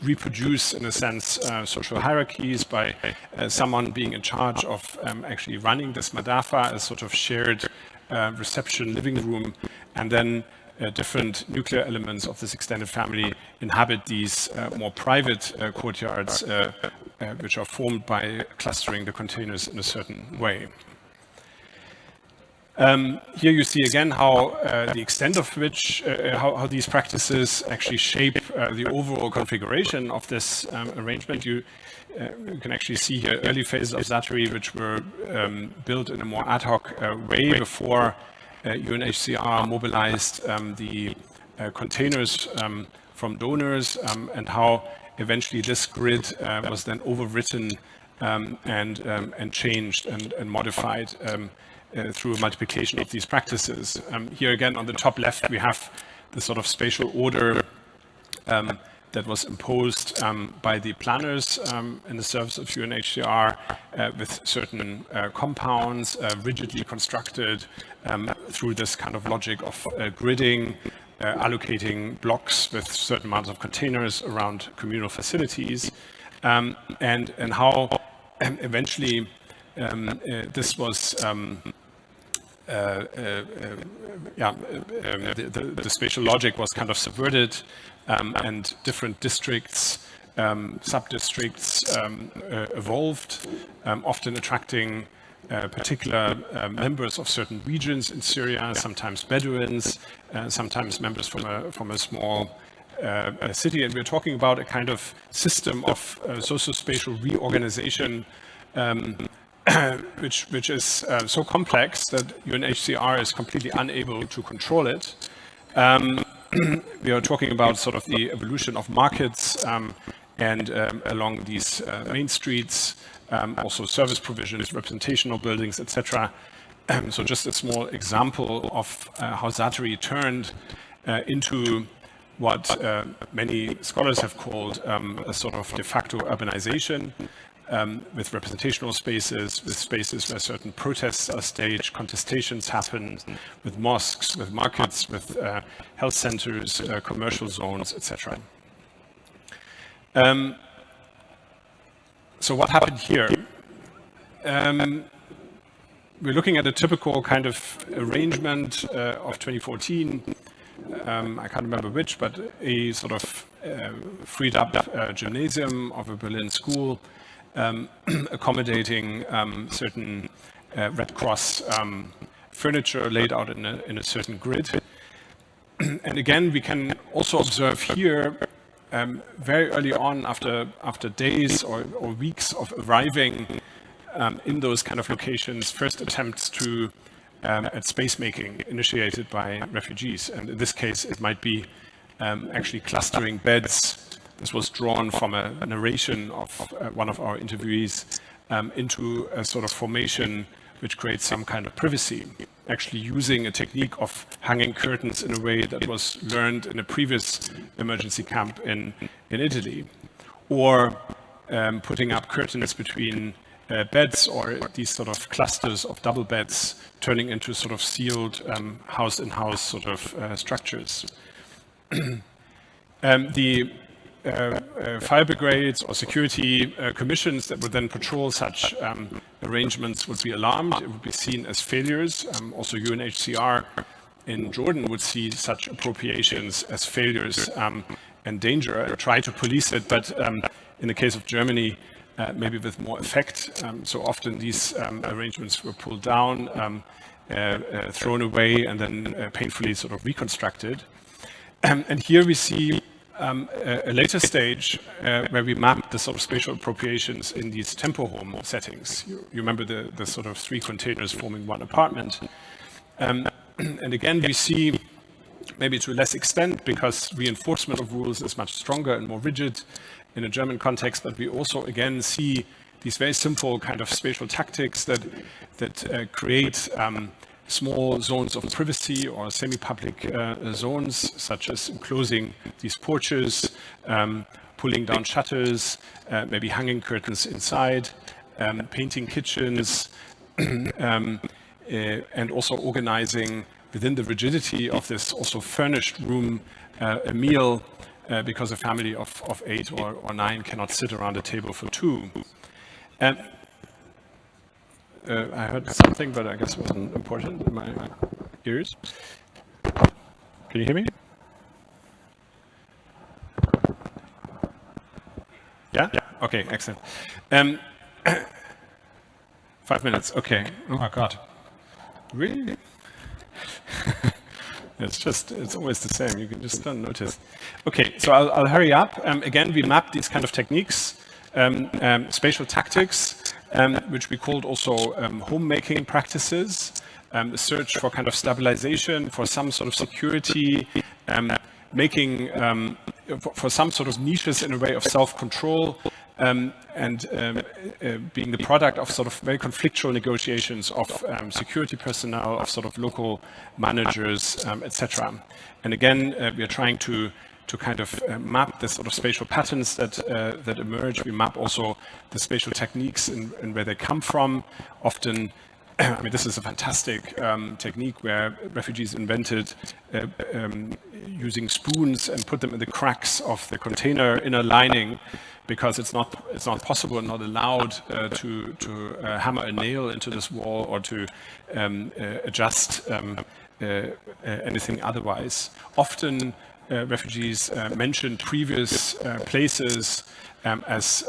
reproduce, in a sense, social hierarchies by someone being in charge of actually running this madafa, a sort of shared reception living room, and then different nuclear elements of this extended family inhabit these more private courtyards, which are formed by clustering the containers in a certain way. Here you see again how the extent of which, how these practices actually shape the overall configuration of this arrangement. You can actually see here early phases of Zatari, which were built in a more ad hoc way before UNHCR mobilized the containers from donors, and how eventually this grid was then overwritten and changed and modified through a multiplication of these practices. Here again on the top left we have the sort of spatial order that was imposed by the planners in the service of UNHCR with certain compounds rigidly constructed through this kind of logic of gridding, allocating blocks with certain amounts of containers around communal facilities, and how eventually this was the spatial logic was kind of subverted, and different districts, sub-districts evolved, often attracting particular members of certain regions in Syria, sometimes Bedouins, sometimes members from a small city. And we're talking about a kind of system of socio-spatial reorganization which is so complex that UNHCR is completely unable to control it. We are talking about sort of the evolution of markets and along these main streets, also service provisions, representational buildings, etc. So just a small example of how Zatari turned into what many scholars have called a sort of de facto urbanization, with representational spaces, with spaces where certain protests are staged, contestations happen, with mosques, with markets, with health centers, commercial zones, etc. So what happened here? We're looking at a typical kind of arrangement of 2014. I can't remember which, but a sort of freed up gymnasium of a Berlin school, accommodating certain Red Cross furniture laid out in a certain grid. And again, we can also observe here very early on, after days or weeks of arriving in those kind of locations, first attempts to at space making initiated by refugees. And in this case, it might be actually clustering beds. This was drawn from a narration of one of our interviewees into a sort of formation which creates some kind of privacy, actually using a technique of hanging curtains in a way that was learned in a previous emergency camp in Italy, or putting up curtains between beds, or these sort of clusters of double beds turning into sort of sealed house-in-house sort of structures. The fire brigades or security commissions that would then patrol such arrangements would be alarmed. It would be seen as failures. Also UNHCR in Jordan would see such appropriations as failures and danger, try to police it, but in the case of Germany, maybe with more effect. So often these arrangements were pulled down, thrown away, and then painfully sort of reconstructed. And here we see a later stage where we map the sort of spatial appropriations in these tempo home settings. You remember the sort of 3 containers forming one apartment. And again, we see, maybe to a less extent, because reinforcement of rules is much stronger and more rigid in a German context, but we also again see these very simple kind of spatial tactics that create small zones of privacy or semi-public zones, such as enclosing these porches, pulling down shutters, maybe hanging curtains inside, painting kitchens, and also organizing within the rigidity of this also furnished room a meal, because a family of 8 or 9 cannot sit around a table for 2. I heard something, but I guess it wasn't important in my ears. Can you hear me? Yeah? Okay, excellent. 5 minutes, okay. Oh my God. Really? It's always the same. You can just don't notice. Okay, so I'll hurry up. Again, we mapped these kind of techniques, spatial tactics, which we called also homemaking practices, the search for kind of stabilization, for some sort of security, making, for some sort of niches in a way of self-control, and being the product of sort of very conflictual negotiations of security personnel, of sort of local managers, etc. And again, we are trying to kind of map the sort of spatial patterns that emerge. We map also the spatial techniques and where they come from. Often, I mean, this is a fantastic technique where refugees invented using spoons and put them in the cracks of the container inner lining, because it's not possible and not allowed to hammer a nail into this wall or to adjust anything otherwise. Often refugees mention previous places as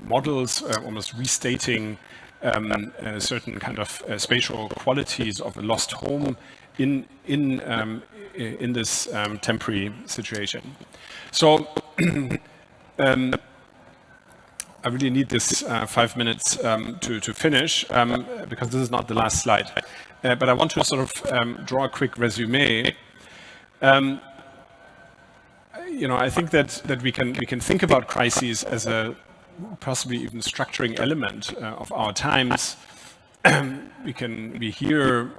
models, almost restating certain kind of spatial qualities of a lost home in this temporary situation. So. I really need this 5 minutes to finish, because this is not the last slide. But I want to sort of draw a quick resume. I think that we can think about crises as a possibly even structuring element of our times. We hear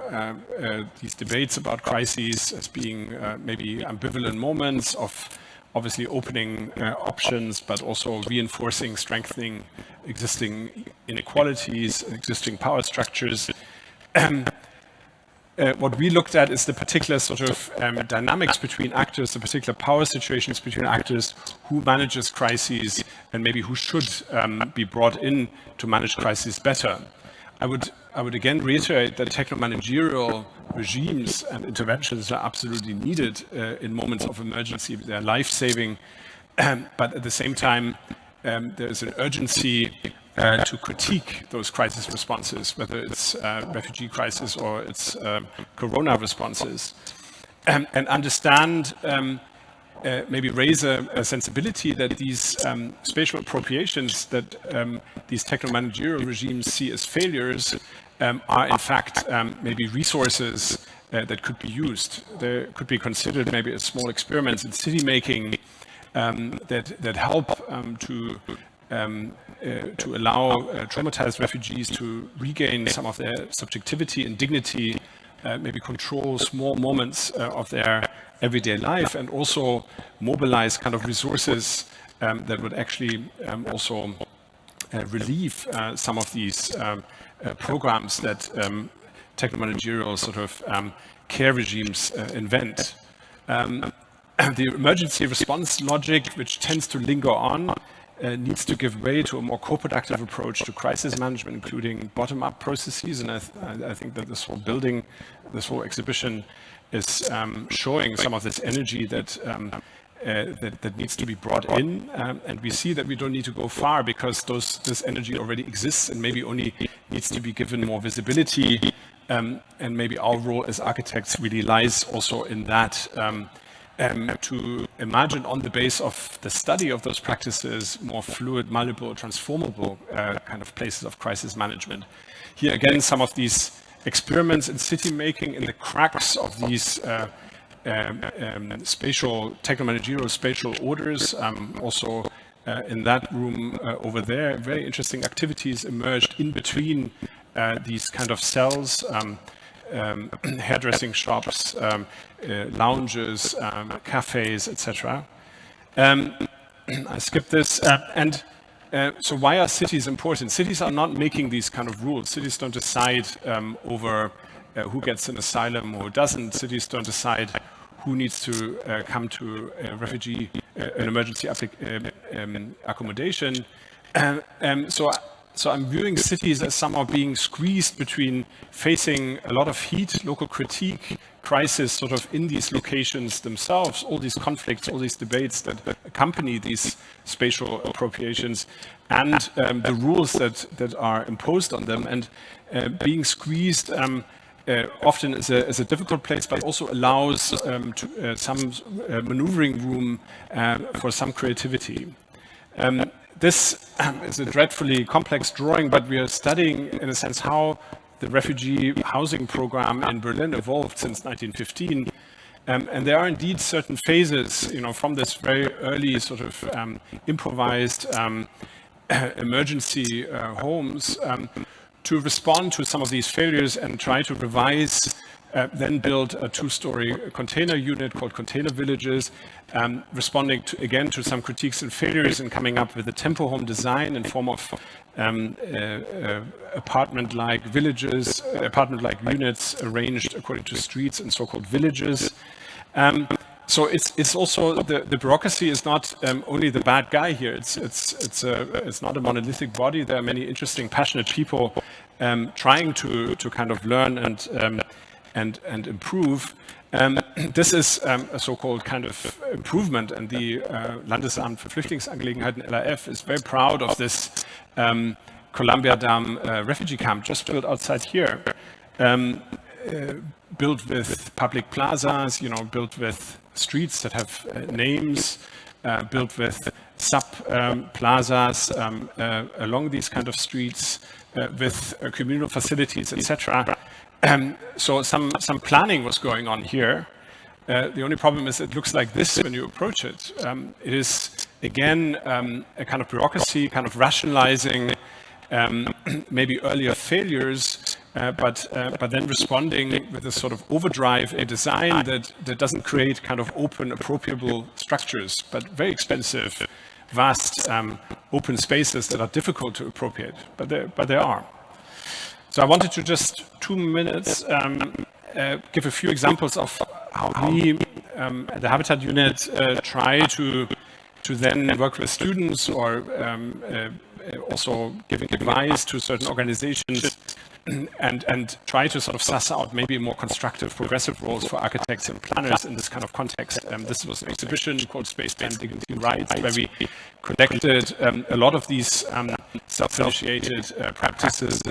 these debates about crises as being maybe ambivalent moments of obviously opening options, but also reinforcing, strengthening existing inequalities, existing power structures. What we looked at is the particular sort of dynamics between actors, the particular power situations between actors, who manages crises, and maybe who should be brought in to manage crises better. I would again reiterate that techno-managerial regimes and interventions are absolutely needed in moments of emergency. They're life-saving, but at the same time, there's an urgency to critique those crisis responses, whether it's refugee crisis or it's corona responses, and understand, maybe raise a sensibility that these spatial appropriations that these techno-managerial regimes see as failures are in fact maybe resources that could be used. They could be considered maybe as small experiments in city making that help to allow traumatized refugees to regain some of their subjectivity and dignity, maybe control small moments of their everyday life, and also mobilize kind of resources that would actually also relieve some of these programs that techno-managerial sort of care regimes invent. The emergency response logic, which tends to linger on, needs to give way to a more co-productive approach to crisis management, including bottom-up processes. And I think that this whole building, this whole exhibition is showing some of this energy that needs to be brought in. And we see that we don't need to go far, because this energy already exists and maybe only needs to be given more visibility. And maybe our role as architects really lies also in that, to imagine on the base of the study of those practices more fluid, malleable, transformable kind of places of crisis management. Here again, some of these experiments in city making in the cracks of these spatial, techno-managerial spatial orders. Also in that room over there, very interesting activities emerged in between these kind of cells. Hairdressing shops, lounges, cafes, etc. I skipped this. So why are cities important? Cities are not making these kind of rules. Cities don't decide over who gets an asylum or who doesn't. Cities don't decide who needs to come to an emergency accommodation. So I'm viewing cities as somehow being squeezed between facing a lot of heat, local critique, crisis sort of in these locations themselves, all these conflicts, all these debates that accompany these spatial appropriations, and the rules that are imposed on them, and being squeezed often is a difficult place, but also allows some maneuvering room for some creativity. This is a dreadfully complex drawing, but we are studying, in a sense, how the refugee housing program in Berlin evolved since 1915. And there are indeed certain phases, from this very early sort of improvised emergency homes to respond to some of these failures and try to revise, then build a two-story container unit called container villages, responding again to some critiques and failures and coming up with a tempo home design in form of apartment-like villages, apartment-like units arranged according to streets and so-called villages. So it's also the bureaucracy is not only the bad guy here. It's not a monolithic body. There are many interesting, passionate people trying to kind of learn and improve. This is a so-called kind of improvement, and the Landesamt für Flüchtlingsangelegenheiten (LAF) is very proud of this Columbia Dam refugee camp just built outside here. Built with public plazas, built with streets that have names, built with sub-plazas along these kind of streets, with communal facilities, etc. So some planning was going on here. The only problem is it looks like this when you approach it. It is, again, a kind of bureaucracy, kind of rationalizing maybe earlier failures, but then responding with a sort of overdrive, a design that doesn't create kind of open, appropriable structures, but very expensive, vast open spaces that are difficult to appropriate, but there are. So I wanted to just 2 minutes give a few examples of how we at the Habitat unit try to then work with students or also giving advice to certain organizations and try to sort of suss out maybe more constructive, progressive roles for architects and planners in this kind of context. This was an exhibition called Space, Time, Dignity, Rights, where we connected a lot of these self-initiated practices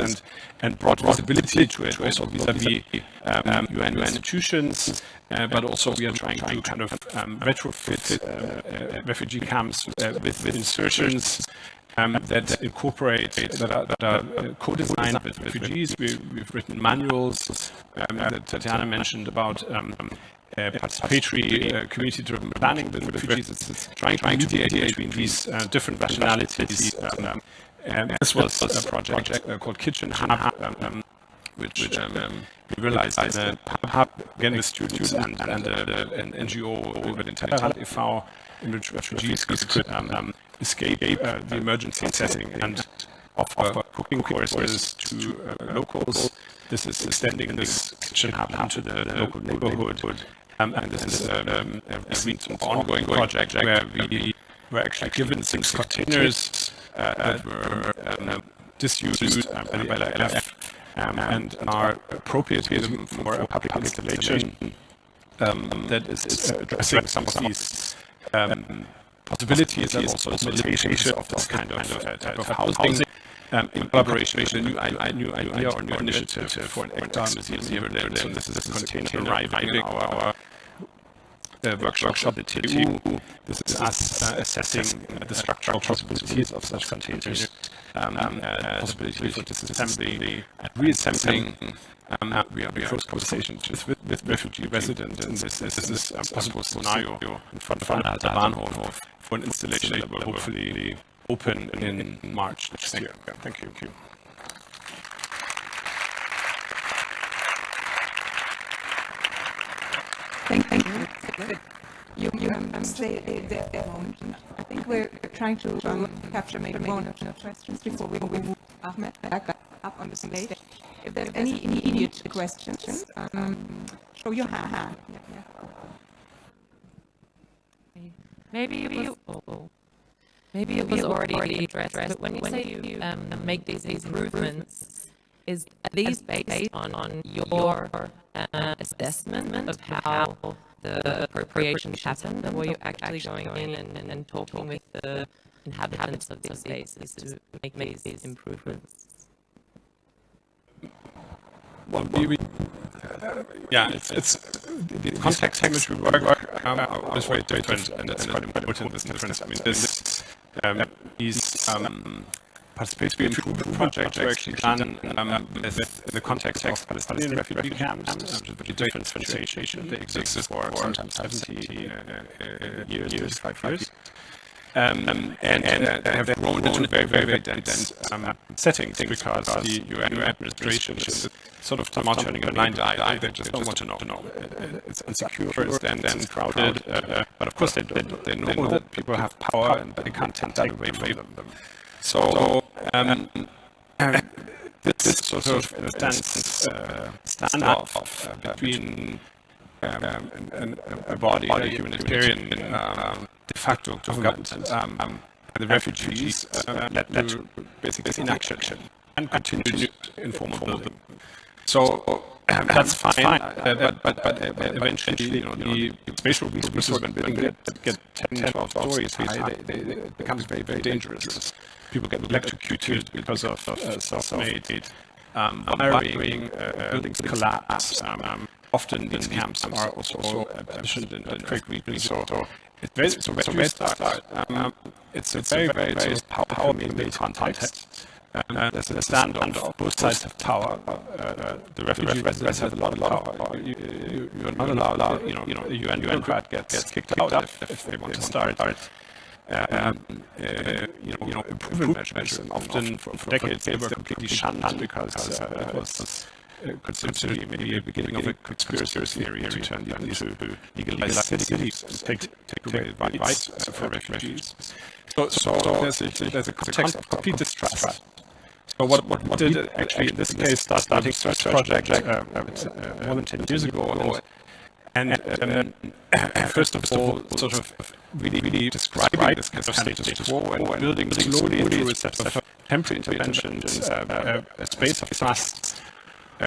and brought visibility to it, also vis-a-vis UN institutions, but also we are trying to kind of retrofit refugee camps with insertions that incorporate, that are co-designed with refugees. We've written manuals that Tatiana mentioned about participatory community-driven planning with refugees. It's trying to mediate between these different rationalities. This was a project called Kitchen Hub, which we realized in a hub, again with students and an NGO über den Tellerrand e.V., in which refugees could escape the emergency setting and offer cooking courses to locals. This is extending this kitchen hub into the local neighborhood. And this is a recent ongoing project where we were actually given 6 containers that were disused by the LF and are appropriated for a public installation that is addressing some of these possibilities and also facilitation of this kind of type of housing in collaboration with a new idea or new initiative for an ECTA museum in Berlin. So this is a container arriving in our workshop, the TU. This is us assessing the structural possibilities of such containers, possibility for disassembly and reassembling. We are in close conversations with refugee residents, and this is a possible scenario in front of the Bahnhof for an installation that will hopefully open in March next year. Thank you. Thank you. You stay there a moment. I think we're trying to capture maybe one or two questions before we move Ahmet back up on the stage. If there's any immediate questions, show your hand. Maybe it was already addressed, but when you say you make these improvements, is these based on your assessment of how the appropriations happened, or were you actually going in and talking with the inhabitants of these spaces to make these improvements? Well, yeah, it's the context in which we work is very different, and that's quite important. This difference. I mean, these participatory improvement projects were actually done in the context of Palestinian refugee camps, which is a very different situation. They exist for sometimes 70 years, 5 years. And they have grown into very, very dense settings because the UN administration is sort of not turning a blind eye. They just don't want to know. It's insecure, it's dense, it's crowded. But of course, they know that people have power and they can't take that away from them. So this sort of dense standoff between a body, a humanitarian de facto government, the refugees led to basically inaction and continued informal building. So that's fine, but eventually, the spatial resources, when they get 10, 12 stories high, it becomes very, very dangerous. People get electrocuted because of self-made wiring, buildings collapse. Often these camps are also positioned in earthquake regions, so it's a very, very sort of power-made context. There's a standoff. Both sides have power. The refugee residents have a lot of power. You're not allowed. A UN bureaucrat gets kicked out if they want to start. Improvement measures. Often for decades they were completely shunned because it was considered maybe a beginning of a conspiracy theory to turn them into legalized cities and take away rights for refugees. So there's a context of complete distrust. So what did actually in this case starting this project more than 10 years ago, and first of all, sort of really describing this kind of status quo and building slowly through a set of temporary interventions, a space of trust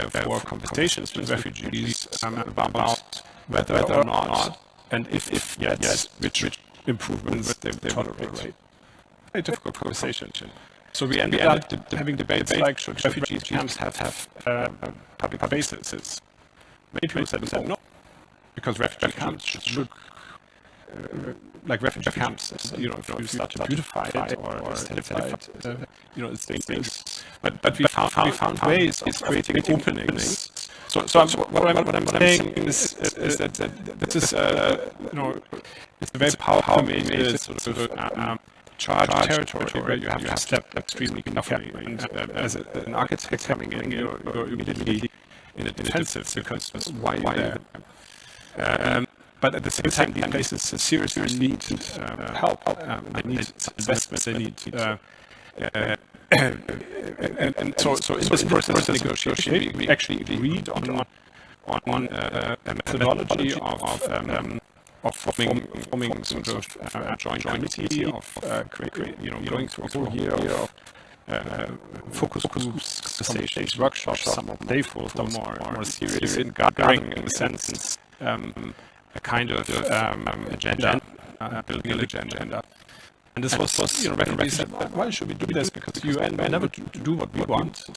for conversations with refugees about whether or not, and if yes, which improvements they tolerate. Very difficult conversation. So we ended up having debates like, should refugee camps have public spaces? Many people said no, because refugee camps should look like refugee camps. If you start to beautify it or aesthetify it, it's things. But we found ways of creating openings. So what I'm saying is that this is it's a very power-made sort of charged territory where you have to step extremely carefully. And as an architect coming in, you're immediately in a defensive because why there? But at the same time, these places seriously need help. They need investment. They need and so in this process of negotiation, we actually agreed on a methodology of forming sort of a joint committee of going through a whole year of focus groups, conversations, workshops, some more playful, some more serious, in gathering in the sense a kind of agenda, building an agenda. And this was refugees said, why should we do this? Because the UN may never do what we want.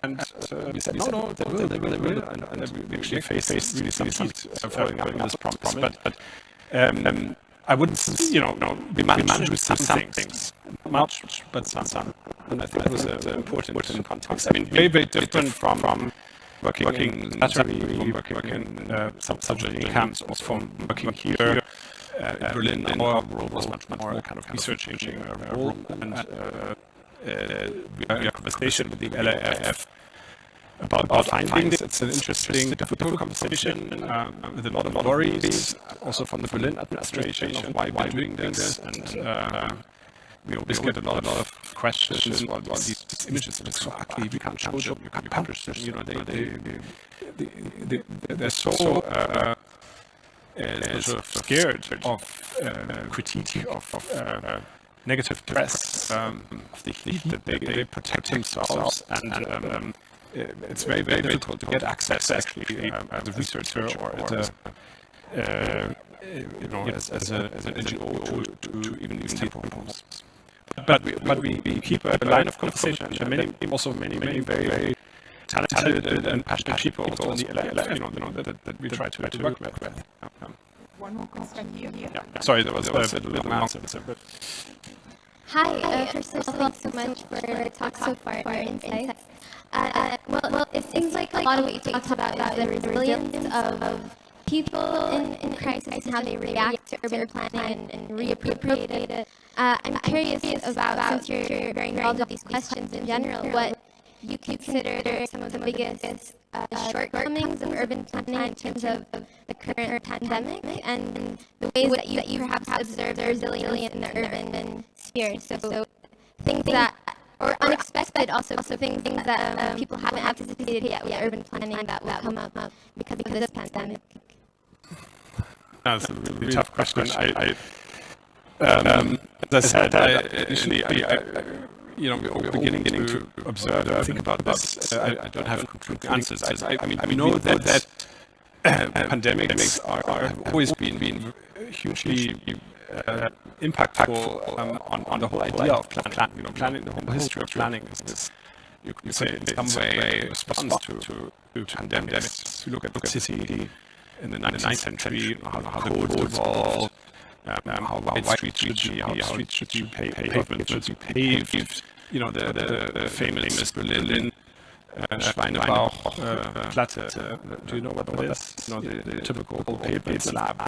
And we said, no, they will. And we actually faced really some heat following up on this promise. But I wouldn't, we managed with some things. Not much, but some. And I think it was an important context. I mean, very, very different from working laterally, from working in subsidiary camps, or from working here in Berlin. Our role was much more kind of researching role, and we had a conversation with the LAF about findings. It's an interesting, difficult conversation with a lot of worries, also from the Berlin administration of why we're doing this, and we always get a lot of questions. Well, these images are so ugly, we can't show them, you can't publish them. They're so sort of scared of critique, of negative press, of the heat, that they protect themselves, and it's very, very difficult to get access actually as a researcher or as an NGO to even these temporal posts. But we keep a line of conversation, and many very, very talented and passionate people on the LF, that we try to work with. One more question here. Yeah. Sorry, there was a little answer. But Hi, first of all, thanks so much for the talk so far and your insights. Well, it seems like a lot of what you talked about is the resilience of people in crisis and how they react to urban planning and reappropriate it. I'm curious about, since you're very involved with these questions in general, what you consider some of the biggest shortcomings of urban planning in terms of the current pandemic and the ways that you perhaps observe the resilience in the urban sphere. So things that, or unexpected also things that people haven't anticipated yet with urban planning that will come up because of this pandemic. That's a really tough question. As I said, initially, we're beginning to observe and think about this. I don't have concrete answers. I mean, we know that pandemics have always been hugely impactful on the whole idea of planning. Planning, the whole history of planning is, you could say, in some way, a response to pandemics. If you look at the city in the 19th century, how the roads evolved, how wide streets should be, how streets should be paved, should be paved. The famous Berlin Schweinebauch Platte. Do you know what that is? The typical pavement slab.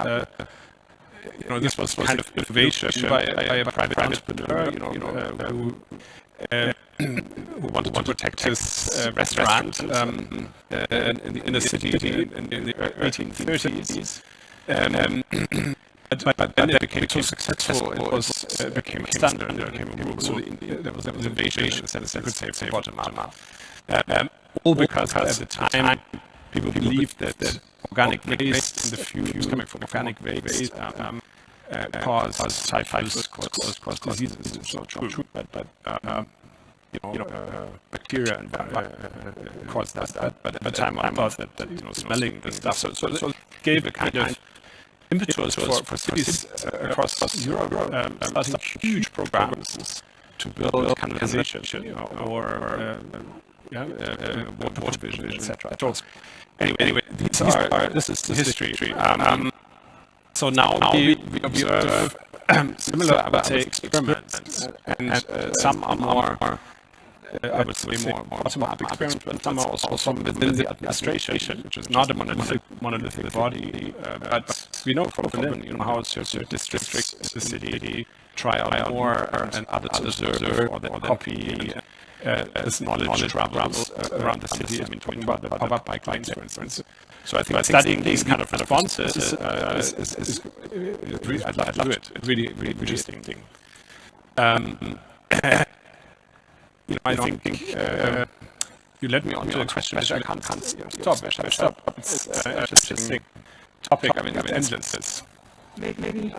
This was kind of innovation by a private entrepreneur, who wanted to protect his restaurant in the city in the 1830s. But then it became so successful, it became standard, it became a rule. So there was innovation, as you could say, bottom up. All because at the time people believed that organic waste in the fumes coming from organic waste caused typhus, caused diseases. It's not true, but bacteria and caused that. But at the time I thought that smelling the stuff, so it gave a kind of impetus for cities across Europe, starting huge programs to build canalization or water vision, etc. Anyway, this is the history. So now we observe similar, I would say, experiments, and some are more, I would say, more bottom-up experiments, but some are also within the administration, which is not a monolithic body. But we know from Berlin, how certain districts in the city try out more, and others observe or copy as knowledge travels around the city. I mean, talking about the pop-up bike lanes, for instance. So I think studying these kind of responses is I'd like to do it. It's really interesting. I think you led me on to a question which I can't stop. It's an interesting topic. I mean, it's endless. Maybe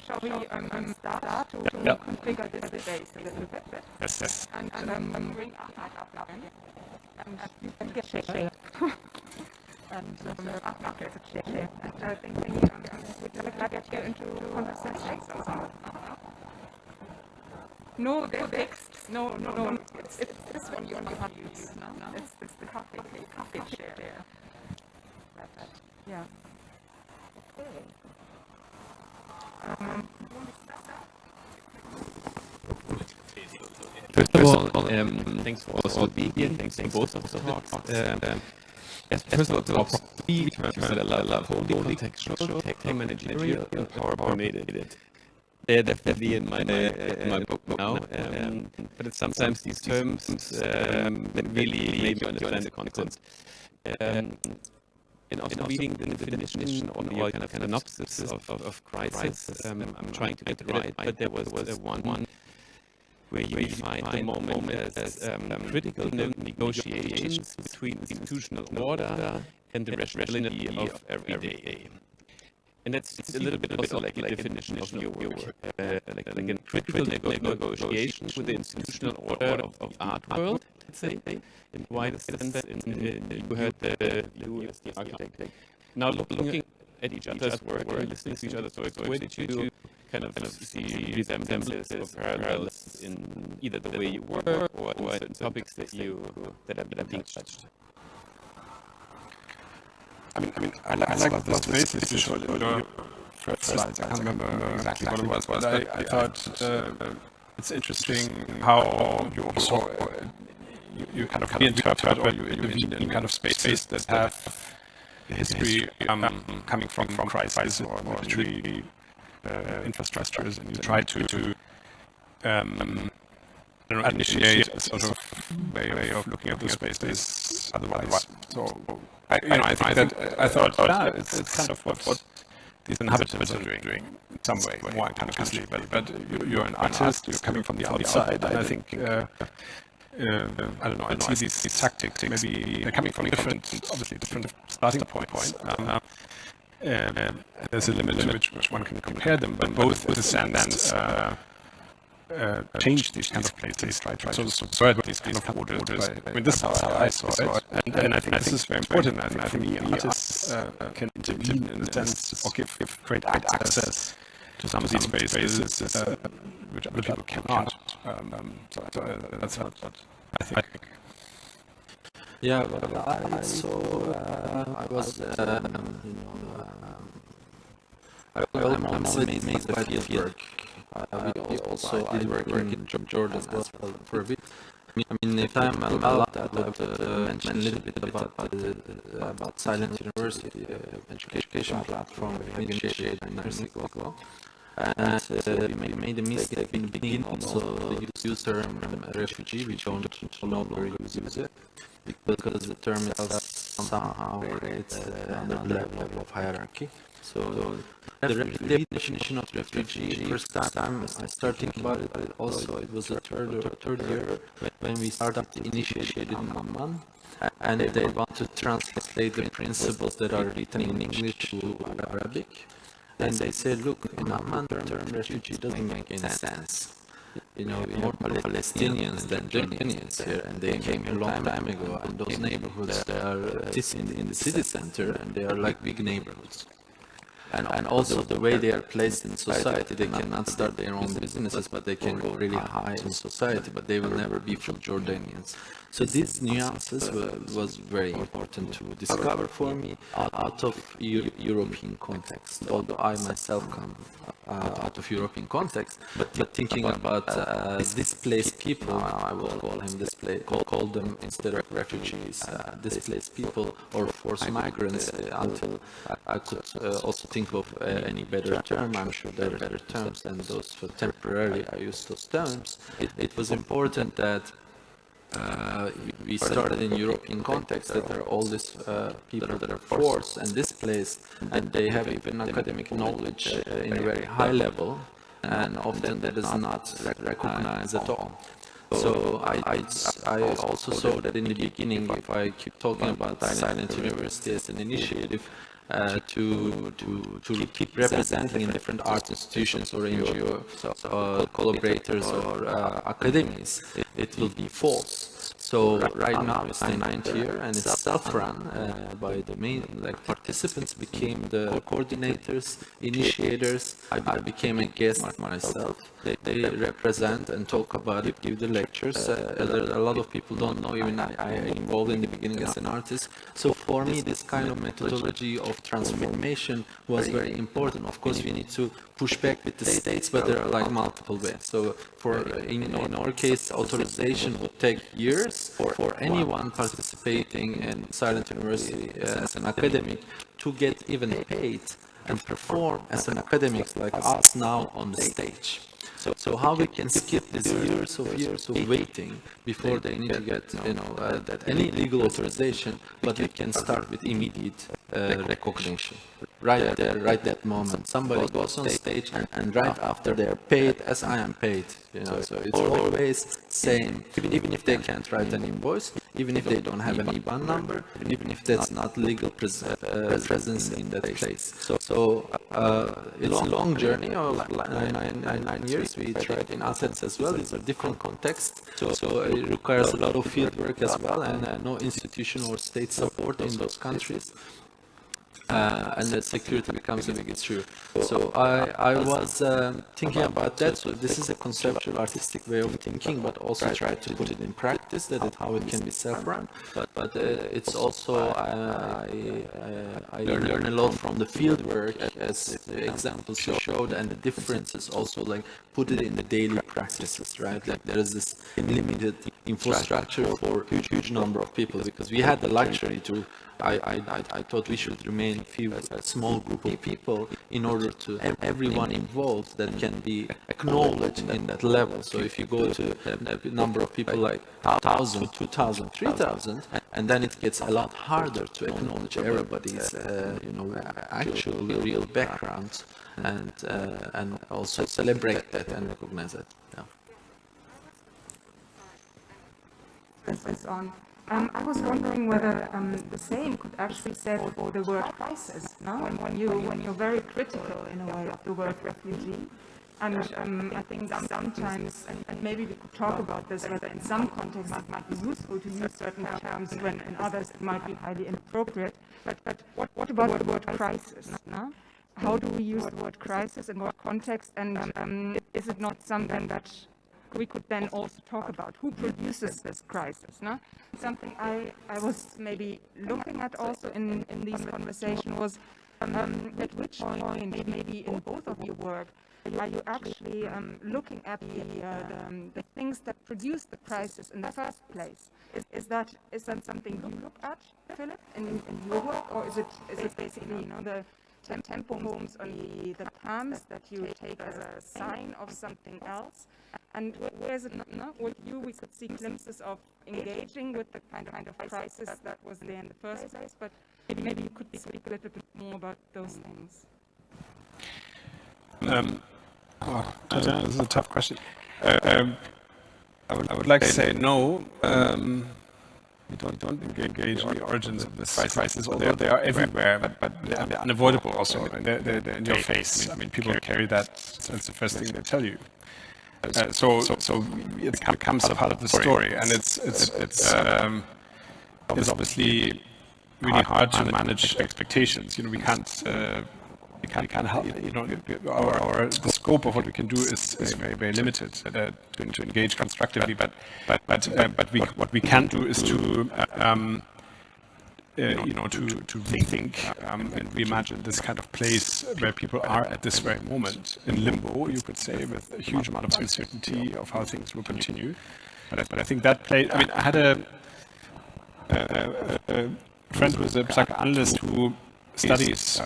shall we start to configure this space a little bit? Yes. And bring Ahmed up again. And you can get share. And Ahmed gets a share. And I think we would like to get into conversations. No, they're fixed. No. It's this one you have to use now. It's the coffee share there. Yeah. Okay. First of all, thanks for also being here. Thanks for both of the talks. First of all, talks three terms that I love: holy, contextual, time managerial, and power permeated. They're definitely in my book now, but it's sometimes these terms that really make you understand the content. And after reading the definition or the kind of synopsis of crisis, I'm trying to get it right, but there was one where you find the moment as critical negotiations between institutional order and the rationality of everyday. And that's a little bit also like a definition of your work, like a critical negotiation with the institutional order of the art world, let's say, in the widest sense. You heard you as the architect. Now looking at each other's work and listening to each other's work, where did you kind of see resemblances or parallels in either the way you work or in certain topics that are being touched. I like the space that you showed in your first slides. I can't remember exactly what it was, but I thought it's interesting how you also you kind of reinterpret or you intervene in kind of spaces that have history coming from crises or military infrastructures, and you try to initiate a sort of way of looking at the spaces otherwise. So I thought it's kind of what these inhabitants are doing in some way, more unconsciously, but you're an artist, you're coming from the outside, and I think I don't know, I see these tactics, maybe they're coming from different starting points. There's a limit to which one can compare them, but both in a sense change these kind of places, try to subvert these kind of orders. I mean, this is how I saw it, and I think this is very important. I think the artists can intervene in the sense, or give great access to some of these spaces which other people cannot. So that's what I think. Yeah, well, I was, I'm always amazed by the field work. We also did work in Jordan as well for a bit. I mean, if I'm allowed that, I would mention a little bit about Silent University, education platform we initiated 9 years ago. And we made a mistake in the beginning also to use the term refugee. We don't no longer use it because the term itself somehow rates another level of hierarchy. So the definition of refugee, first time I started thinking about it also, it was the third year when we started initiated in Amman, and they want to translate the principles that are written in English to Arabic. And they said, look, in Amman, the term refugee doesn't make any sense. You know, more Palestinians than Jordanians here, and they came here a long time ago, and those neighborhoods, they are in the city center, and they are like big neighborhoods. And also the way they are placed in society, they cannot start their own businesses, but they can go really high in society, but they will never be from Jordanians. So these nuances was very important to discover for me out of European context, although I myself come out of European context, but thinking about displaced people, I will call them instead of refugees, displaced people or forced migrants, until I could also think of any better term. I'm sure there are better terms than those, for temporarily I use those terms. It was important that we started in European context, that there are all these people that are forced and displaced, and they have even academic knowledge in a very high level, and often that is not recognized at all. So I also saw that in the beginning, if I keep talking about Silent University as an initiative, to keep representing in different art institutions or NGO collaborators or academies, it will be false. So right now it's the 9th year and it's self-run by the main participants became the coordinators, initiators. I became a guest myself. They represent and talk about it, give the lectures. A lot of people don't know, even I involved in the beginning as an artist. So for me, this kind of methodology of transformation was very important. Of course, we need to push back with the states, but there are like multiple ways. So in our case, authorization would take years for anyone participating in Silent University as an academic to get even paid and perform as an academic like us now on the stage. So how we can skip these years of waiting before they need to get that any legal authorization, but we can start with immediate recognition. Right there, right that moment, somebody goes on stage, and right after they're paid as I am paid. So it's always same. Even if they can't write an invoice, even if they don't have an IBAN number, even if that's not legal presence in that place. So it's a long journey of 9 years. We tried in assets as well. It's a different context. So it requires a lot of field work as well, and no institution or state support in those countries. and that security becomes a big issue. So I was thinking about that. So this is a conceptual, artistic way of thinking, but also try to put it in practice, that it, how it can be self-run. But it's also I learn a lot from the field work, as the examples showed, and the differences also, like put it in the daily practices, right? Like there is this limited infrastructure for huge number of people, because we had the luxury to. I thought we should remain a small group of people in order to have everyone involved that can be acknowledged in that level. So if you go to a number of people like 1,000, 2,000, 3,000, and then it gets a lot harder to acknowledge everybody's actual real background, and also celebrate that and recognize it. Yeah. I was wondering whether the same could actually be said for the word crisis, no? When you're very critical in a way of the word refugee, and I think sometimes, and maybe we could talk about this, whether in some contexts it might be useful to use certain terms, when in others it might be highly inappropriate. But what about the word crisis, no? How do we use the word crisis, in what context, and is it not something that we could then also talk about? Who produces this crisis? No? Something I was maybe looking at also in these conversations was at which point, maybe in both of your work, are you actually looking at the things that produce the crisis in the first place? Is that something you look at, Philipp, in your work, or is it basically the tempo homes on the terms that you take as a sign of something else? And where is it not with you? We could see glimpses of engaging with the kind of crisis that was there in the first place, but maybe you could speak a little bit more about those things. This is a tough question. I would like to say no. We don't engage in the origins of this crisis, although they are everywhere, but they're unavoidable also. They're in your face. I mean, people carry that. That's the first thing they tell you. So it becomes a part of the story, and it's obviously really hard to manage expectations. We can't help. The scope of what we can do is very limited to engage constructively. But what we can do is to rethink and reimagine this kind of place where people are at this very moment in limbo, you could say, with a huge amount of uncertainty of how things will continue. But I think that plays. I mean, I had a friend who is a psychoanalyst who studies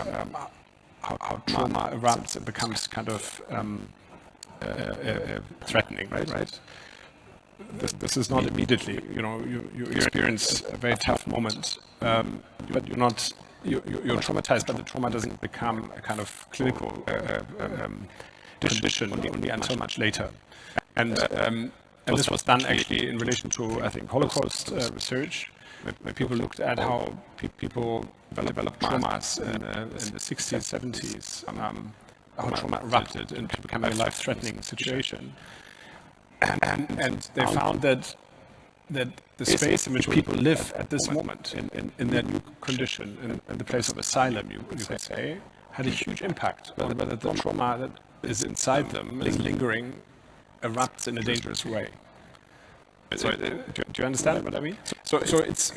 how trauma erupts and becomes kind of threatening, right? This is not immediately. You experience a very tough moment, but you're traumatized, but the trauma doesn't become a kind of clinical condition only until much later. And this was done actually in relation to, I think, Holocaust research, where people looked at how people developed traumas in the 60s, 70s, how trauma erupted into becoming a life-threatening situation. And they found that the space in which people live at this moment, in their new condition, in the place of asylum, you could say, had a huge impact on whether the trauma that is inside them is lingering, erupts in a dangerous way. So, do you understand what I mean? So that's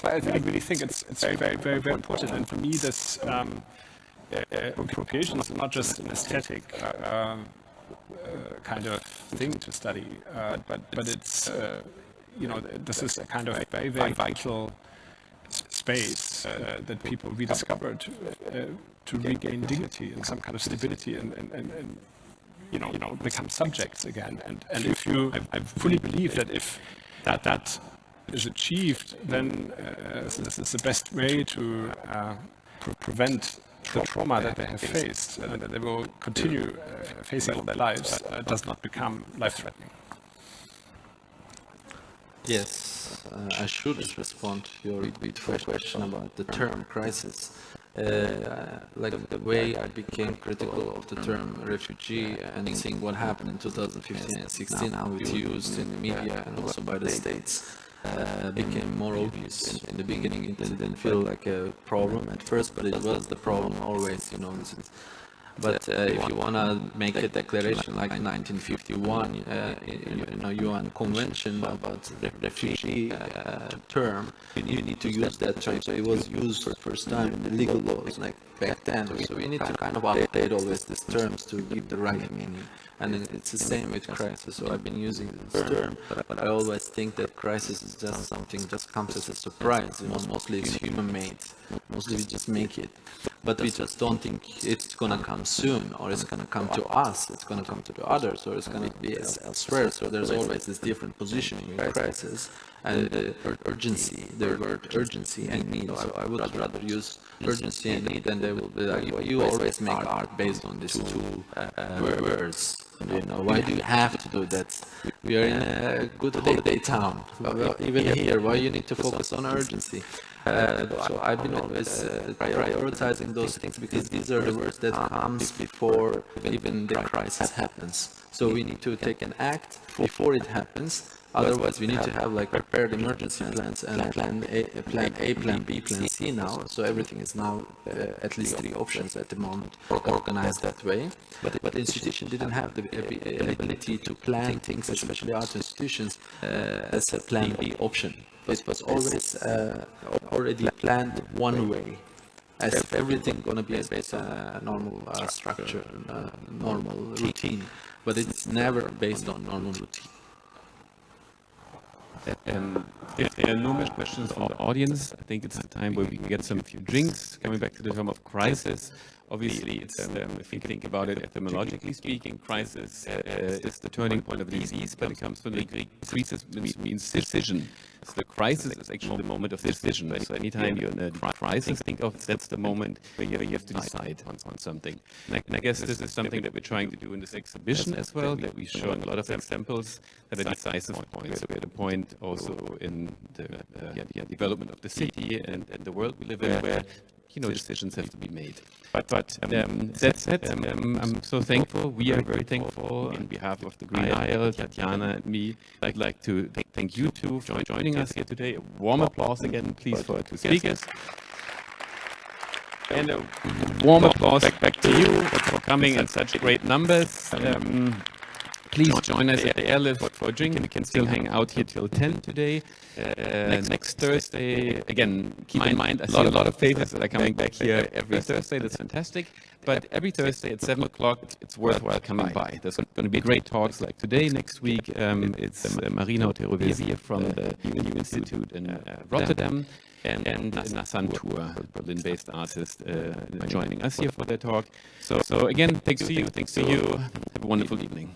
why I really think it's very, very, very important. And for me, this appropriation is not just an aesthetic kind of thing to study, but it's this is a kind of very, very vital space that people rediscovered to regain dignity and some kind of stability and become subjects again. And if I fully believe that if that is achieved, then this is the best way to prevent the trauma that they have faced and that they will continue facing all their lives does not become life-threatening. Yes, I should respond to your first question about the term crisis. Like the way I became critical of the term refugee and seeing what happened in 2015 and 16, how it's used in the media and also by the states. became more obvious. In the beginning, it didn't feel like a problem at first, but it was the problem always, you know. But if you want to make a declaration like 1951, UN Convention about refugee term, you need to use that term. So it was used for the first time in the legal laws, like back then. So we need to kind of update always these terms to give the right meaning. And it's the same with crisis. So I've been using this term, but I always think that crisis is just something just comes as a surprise. You know, mostly it's human-made. Mostly we just make it. But we just don't think it's going to come soon, or it's going to come to us, it's going to come to the others, or it's going to be elsewhere. So there's always this different positioning in crisis and urgency, the word urgency and need. So I would rather use urgency and need, and they will be like, well, you always make art based on these two words. You know, why do you have to do that? We are in a good holiday town. Well, even here, why you need to focus on urgency? So I've been always prioritizing those things because these are the words that comes before even the crisis happens. So we need to take an act before it happens. Otherwise, we need to have like prepared emergency plans and plan A, plan B, plan C now. So everything is now at least 3 options at the moment, organized that way. But the institution didn't have the ability to plan things, especially art institutions, as a plan B option. It was always already planned one way, as if everything gonna be based on a normal structure, normal routine. But it's never based on normal routine. If there are no more questions from the audience, I think it's the time where we can get some few drinks. Coming back to the term of crisis, obviously, it's if you think about it etymologically speaking, crisis is the turning point of the disease, but it comes from the Greek crisis, which means decision. So the crisis is actually the moment of decision. Right? So anytime you're in a crisis, think of that's the moment where you have to decide on something. And I guess this is something that we're trying to do in this exhibition as well, that we're showing a lot of examples that are decisive points. So we're at a point also in the development of the city and the world we live in where decisions have to be made. But that said, I'm so thankful. We are very thankful on behalf of the Green Isle, Tatjana and me. I'd like to thank you two for joining us here today. A warm applause again, please, for our 2 speakers. And a warm applause back to you for coming in such great numbers. Please join us at the airlift for a drink. We can still hang out here till 10 today. Next Thursday, again, keep in mind, I see a lot of faces that are coming back here every Thursday. That's fantastic. But every Thursday at 7 o'clock, it's worthwhile coming by. There's going to be great talks like today. Next week, it's Marina Otero-Wesir from the UN Institute in Rotterdam. And Nassan Tour, Berlin-based artist, joining us here for their talk. So again, thanks to you. Have a wonderful evening.